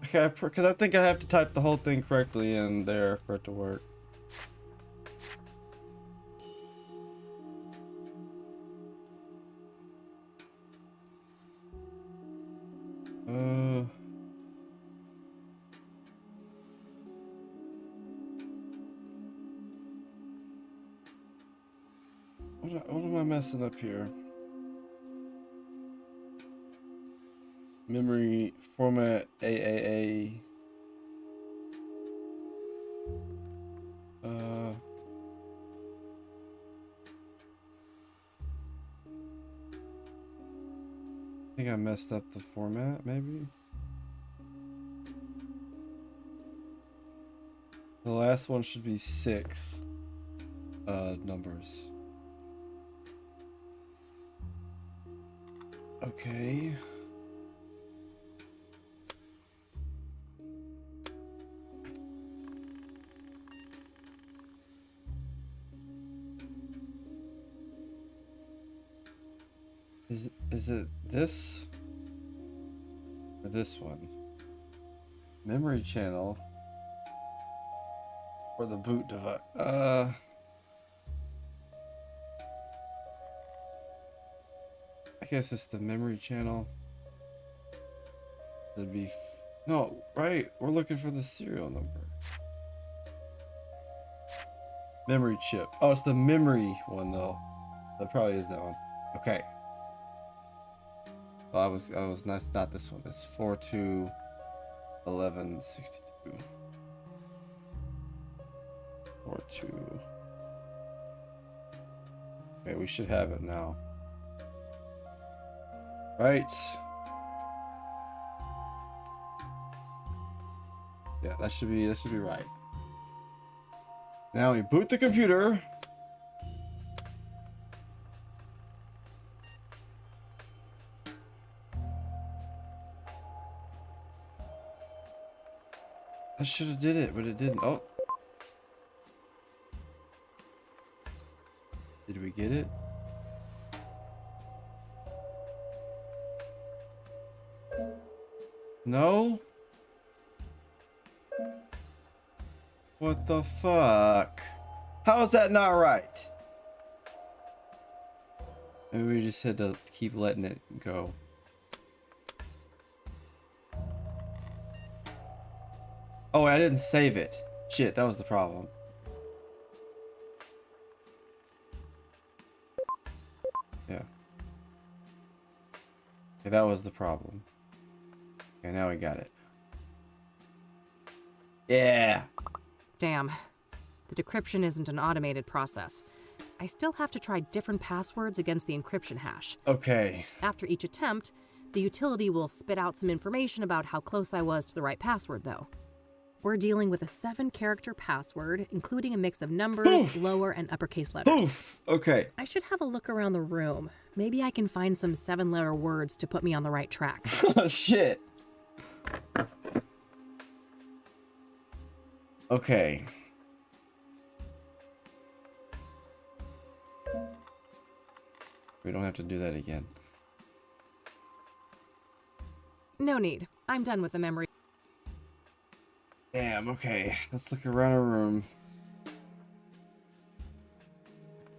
Okay, because I think I have to type the whole thing correctly in there for it to work. What am I messing up here? Memory format AAA. I think I messed up the format, maybe? The last one should be 6 numbers. Okay. Is it this or this one? Memory channel or the boot device? I guess it's the memory channel. It'd be no, right? We're looking for the serial number. Memory chip. Oh, it's the memory one though. That probably is that one. Okay. Well, I was not this one. It's 421162. 42. Okay, we should have it now. Right. Yeah, that should be right. Now we boot the computer. I should have did it, but it didn't. Oh. Did we get it? No? What the fuck? How is that not right? Maybe we just had to keep letting it go. Oh, I didn't save it. Shit, that was the problem. Yeah. Okay, that was the problem. Okay, now we got it. Yeah. Damn. The decryption isn't an automated process. I still have to try different passwords against the encryption hash. Okay. After each attempt, the utility will spit out some information about how close I was to the right password, though. We're dealing with a 7-character password, including a mix of numbers, lower and uppercase letters. Okay. I should have a look around the room. Maybe I can find some 7-letter words to put me on the right track. Oh, shit. Okay. We don't have to do that again. No need. I'm done with the memory. Damn, okay. Let's look around our room.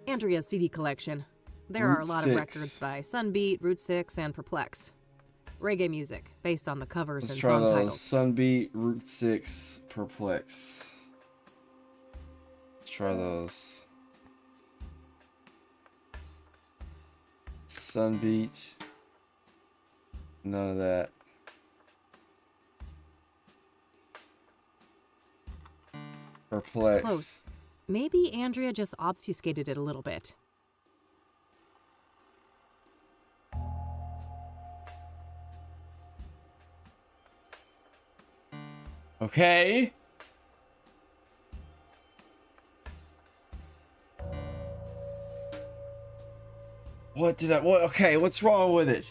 Andrea's CD collection. There are a lot of records by Sunbeat, Route 6, and Perplex. Reggae music, based on the covers and song titles. Sunbeat, Route 6, Perplex. Let's try those. Sunbeat. None of that. Perplex. Close. Maybe Andrea just obfuscated it a little bit. Okay. What? Okay, what's wrong with it?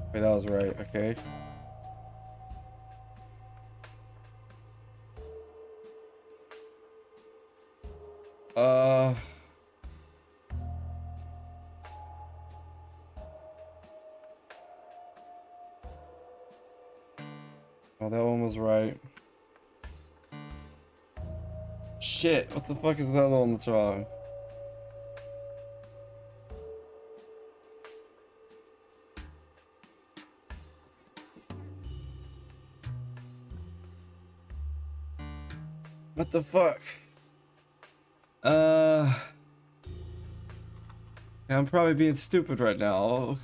Okay, that was right. Okay. Oh, that one was right. Shit, what the fuck is the other one that's wrong? What the fuck? I'm probably being stupid right now.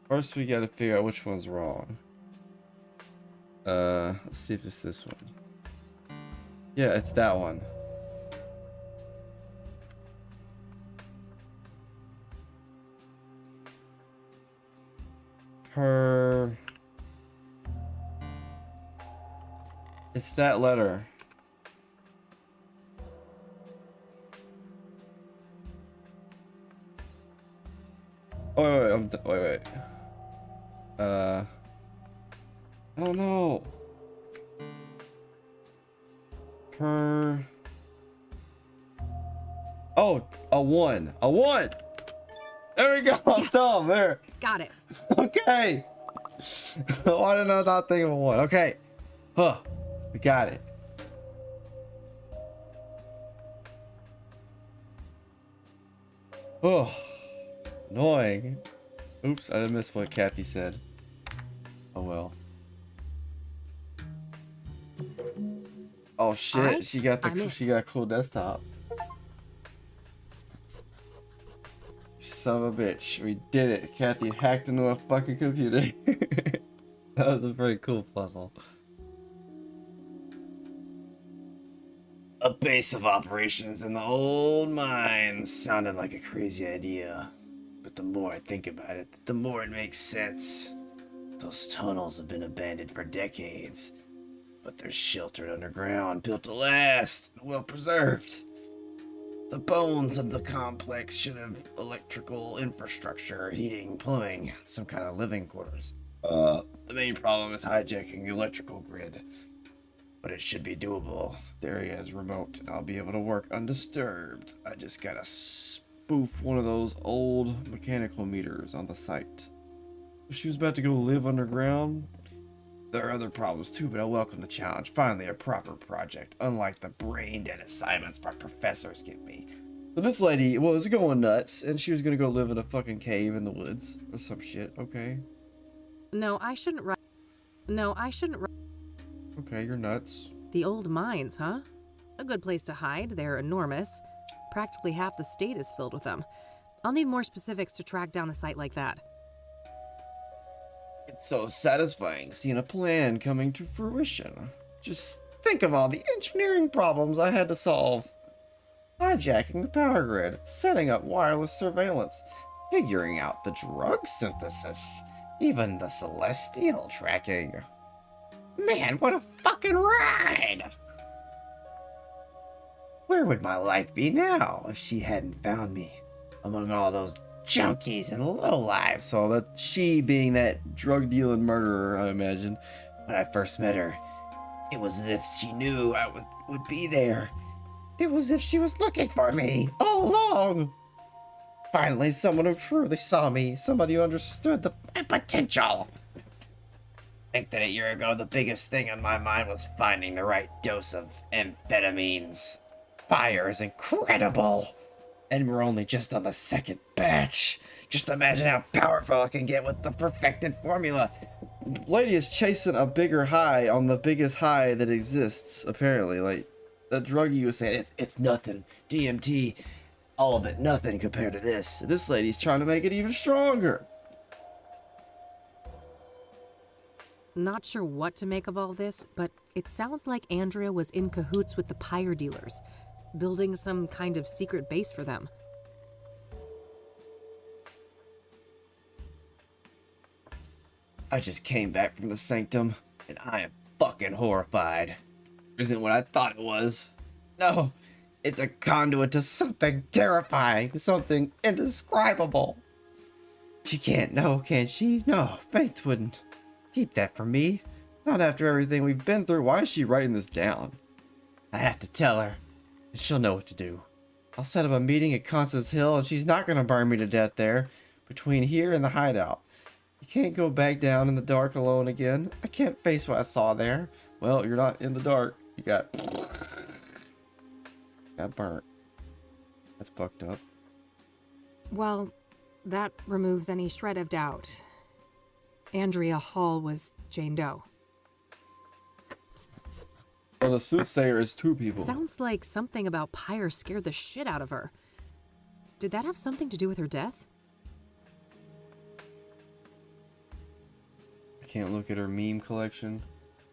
First, we gotta figure out which one's wrong. Let's see if it's this one. Yeah, it's that one. It's that letter. Oh, wait. Oh no. Oh, a 1. A 1! There we go. Yes. Dumb, there. Got it. Okay. Why did I not think of a 1? Okay. Huh. We got it. Oh. Annoying. Oops, I missed what Kathy said. Oh well. Oh shit, right, she got a cool desktop. Son of a bitch, we did it. Kathy hacked into a fucking computer. That was a pretty cool puzzle. A base of operations in the old mines sounded like a crazy idea. But the more I think about it, the more it makes sense. Those tunnels have been abandoned for decades, but they're sheltered underground, built to last, and well preserved. The bones of the complex should have electrical infrastructure, heating, plumbing, some kind of living quarters. The main problem is hijacking the electrical grid, but it should be doable. The area is remote, and I'll be able to work undisturbed. I just gotta spoof one of those old mechanical meters on the site. She was about to go live underground. There are other problems too, but I welcome the challenge. Finally, a proper project, unlike the brain-dead assignments my professors give me. So this lady was going nuts, and she was gonna go live in a fucking cave in the woods or some shit. Okay. No, I shouldn't write. Okay, you're nuts. The old mines, huh? A good place to hide. They're enormous. Practically half the state is filled with them. I'll need more specifics to track down a site like that. It's so satisfying seeing a plan coming to fruition. Just think of all the engineering problems I had to solve. Hijacking the power grid, setting up wireless surveillance, figuring out the drug synthesis, even the celestial tracking. Man, what a fucking ride! Where would my life be now if she hadn't found me among all those junkies and lowlifes? So that she being that drug dealing murderer, I imagine. When I first met her, it was as if she knew I would be there. It was as if she was looking for me all along. Finally, someone who truly saw me, somebody who understood my potential. I think that a year ago, the biggest thing on my mind was finding the right dose of amphetamines. Fire is incredible. And we're only just on the second batch. Just imagine how powerful I can get with the perfected formula. Lady is chasing a bigger high on the biggest high that exists, apparently. Like, the druggie was saying, it's nothing. DMT, all of it, nothing compared to this. This lady's trying to make it even stronger. Not sure what to make of all this, but it sounds like Andrea was in cahoots with the pyre dealers, building some kind of secret base for them. I just came back from the sanctum, and I am fucking horrified. Isn't what I thought it was. No, it's a conduit to something terrifying, something indescribable. She can't know, can she? No, Faith wouldn't. Keep that from me. Not after everything we've been through. Why is she writing this down? I have to tell her, and she'll know what to do. I'll set up a meeting at Constance Hill, and she's not gonna burn me to death there, between here and the hideout. You can't go back down in the dark alone again. I can't face what I saw there. Well, you're not in the dark. You got burnt. That's fucked up. Well, that removes any shred of doubt. Andrea Hall was Jane Doe. Well, the soothsayer is two people. Sounds like something about pyre scared the shit out of her. Did that have something to do with her death? I can't look at her meme collection.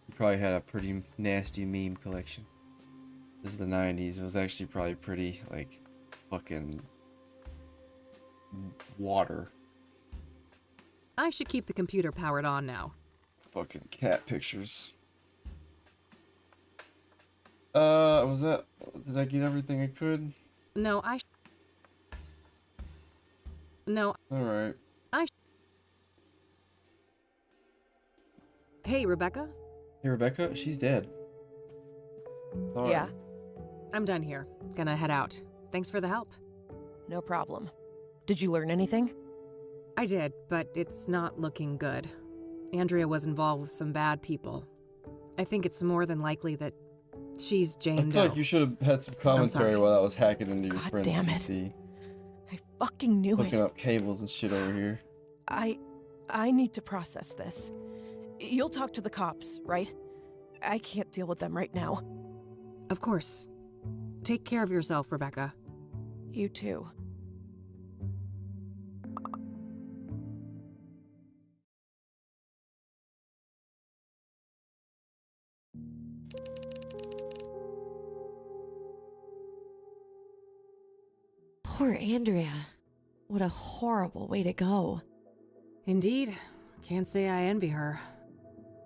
She probably had a pretty nasty meme collection. This is the 90s. It was actually probably pretty, like, fucking water. I should keep the computer powered on now. Fucking cat pictures. Was that... Did I get everything I could? No, No. Alright. Hey, Rebecca? Hey, Rebecca? She's dead. Sorry. Yeah, I'm done here. Gonna head out. Thanks for the help. no problem. Did you learn anything? I did, but it's not looking good. Andrea was involved with some bad people. I think it's more than likely that she's Jane I Doe. feel like you should have had some commentary while I was hacking into your God friend's damn it. PC. I fucking knew Looking it. up cables and shit over here. I need to process this. You'll talk to the cops, right? I can't deal with them right now. Of course. Take care of yourself, Rebecca. You too. Poor Andrea. What a horrible way to go. Indeed. Can't say I envy her.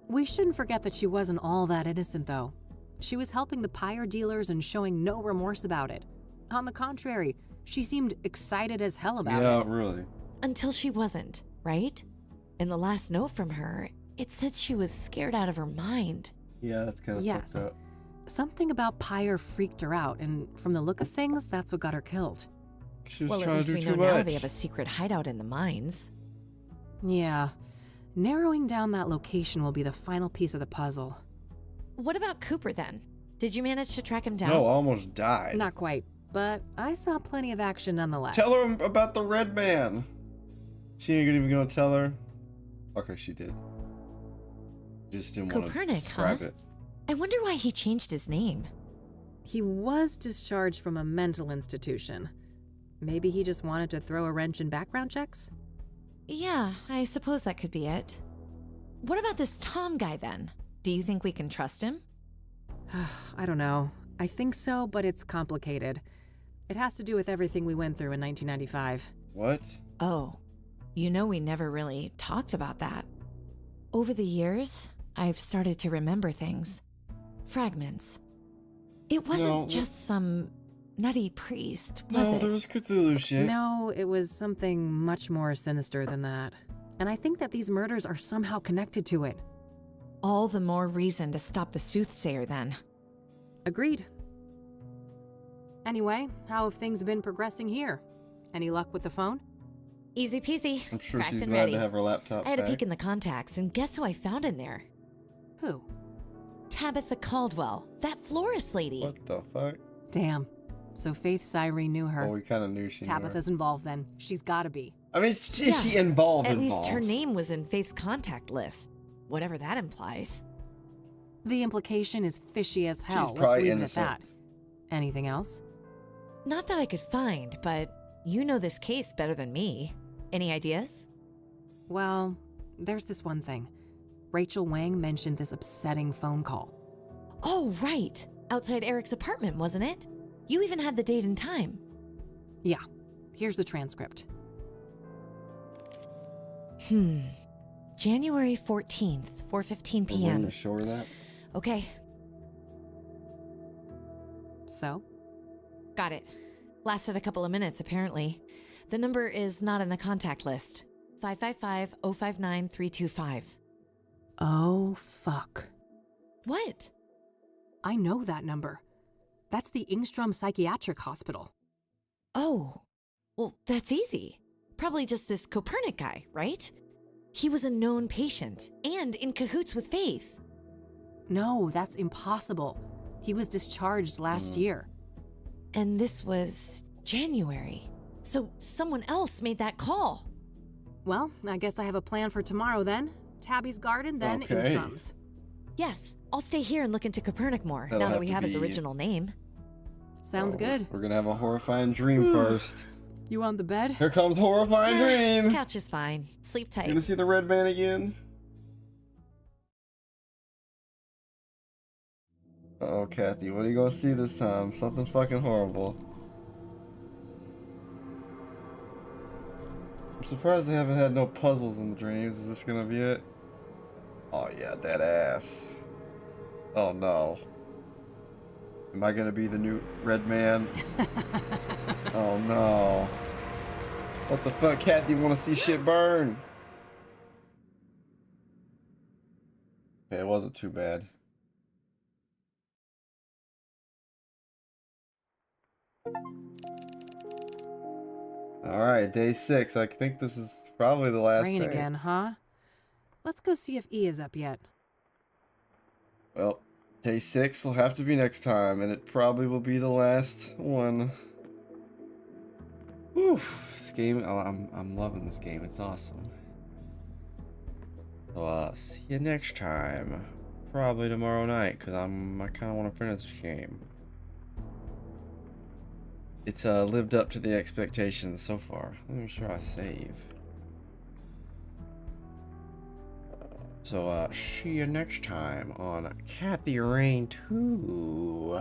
We shouldn't forget that she wasn't all that innocent, though. She was helping the pyre dealers and showing no remorse about it. On the contrary, she seemed excited as hell about it. Yeah, really. Until she wasn't, right? In the last note from her, it said she was scared out of her mind. Yeah, that's kind of Yes. fucked up. Something about pyre freaked her out, and from the look of things, that's what got her killed. She was Well, at trying least to we do know too now much. they have a secret hideout in the mines. Yeah. Narrowing down that location will be the final piece of the puzzle. What about Cooper then? Did you manage to track him down? No, I almost died. Not quite, but I saw plenty of action nonetheless. Tell her about the red man. She ain't even gonna tell her. Okay, she did. Just didn't want to Copernic, describe huh? it. I wonder why he changed his name. He was discharged from a mental institution. Maybe he just wanted to throw a wrench in background checks? Yeah, I suppose that could be it. What about this Tom guy then? Do you think we can trust him? I don't know. I think so, but it's complicated. It has to do with everything we went through in 1995. What? Oh, you know we never really talked about that. Over the years, I've started to remember things. Fragments. It wasn't just some nutty priest, was No, it? there was Cthulhu shit. No, it was something much more sinister than that. And I think that these murders are somehow connected to it. All the more reason to stop the soothsayer then. Agreed. Anyway, how have things been progressing here? Any luck with the phone? Easy peasy. I'm sure Cracked she's and glad ready. to have her laptop I had a back. peek in the contacts, and guess who I found in there? Who? Tabitha Caldwell, that florist lady. What the fuck? Damn. So Faith Cyrene knew her. Oh, we kind of knew she knew her. Tabitha's involved then. She's gotta be. I mean, is she involved? At least her name was in Faith's contact list. Whatever that implies. The implication is fishy as hell. She's Let's probably leave innocent. it at that. Anything else? Not that I could find, but you know this case better than me. Any ideas? Well, there's this one thing. Rachel Wang mentioned this upsetting phone call. Oh, right. Outside Eric's apartment, wasn't it? You even had the date and time. Yeah, here's the transcript. January 14th, 4:15 p.m. To show her that? Okay, So? got it. Lasted a couple of minutes, apparently. The number is not in the contact list. 555-059-325. Oh, fuck. What? I know that number. That's the Ingstrom Psychiatric Hospital. Oh, well, that's easy. Probably just this Copernic guy, right? He was a known patient and in cahoots with Faith. No, that's impossible. He was discharged last year. And this was January. So someone else made that call. Well, I guess I have a plan for tomorrow then. Tabby's garden, then Okay. Ingstrom's. Yes, I'll stay here and look into Copernic more, That'll now that have we to have his be- original name. Sounds good. We're gonna have a horrifying dream first. You on the bed? Here comes horrifying dream. Couch is fine. Sleep You tight. gonna see the red man again? Oh, Kathy, what are you gonna see this time? Something fucking horrible. I'm surprised they haven't had no puzzles in the dreams. Is this gonna be it? Oh yeah, that ass. Oh no. Am I gonna be the new red man? Oh no. What the fuck, Kathy? Wanna see shit burn? Okay, it wasn't too bad. Alright, day 6. I think this is probably the last Rain day. again, huh? Let's go see if E is up yet. Well, day 6 will have to be next time, and it probably will be the last one. Whew, this game, oh, I'm loving this game. It's awesome. So, see you next time. Probably tomorrow night, because I kind of want to finish this game. It's lived up to the expectations so far. Let me make sure I save. So, see you next time on Kathy Rain 2.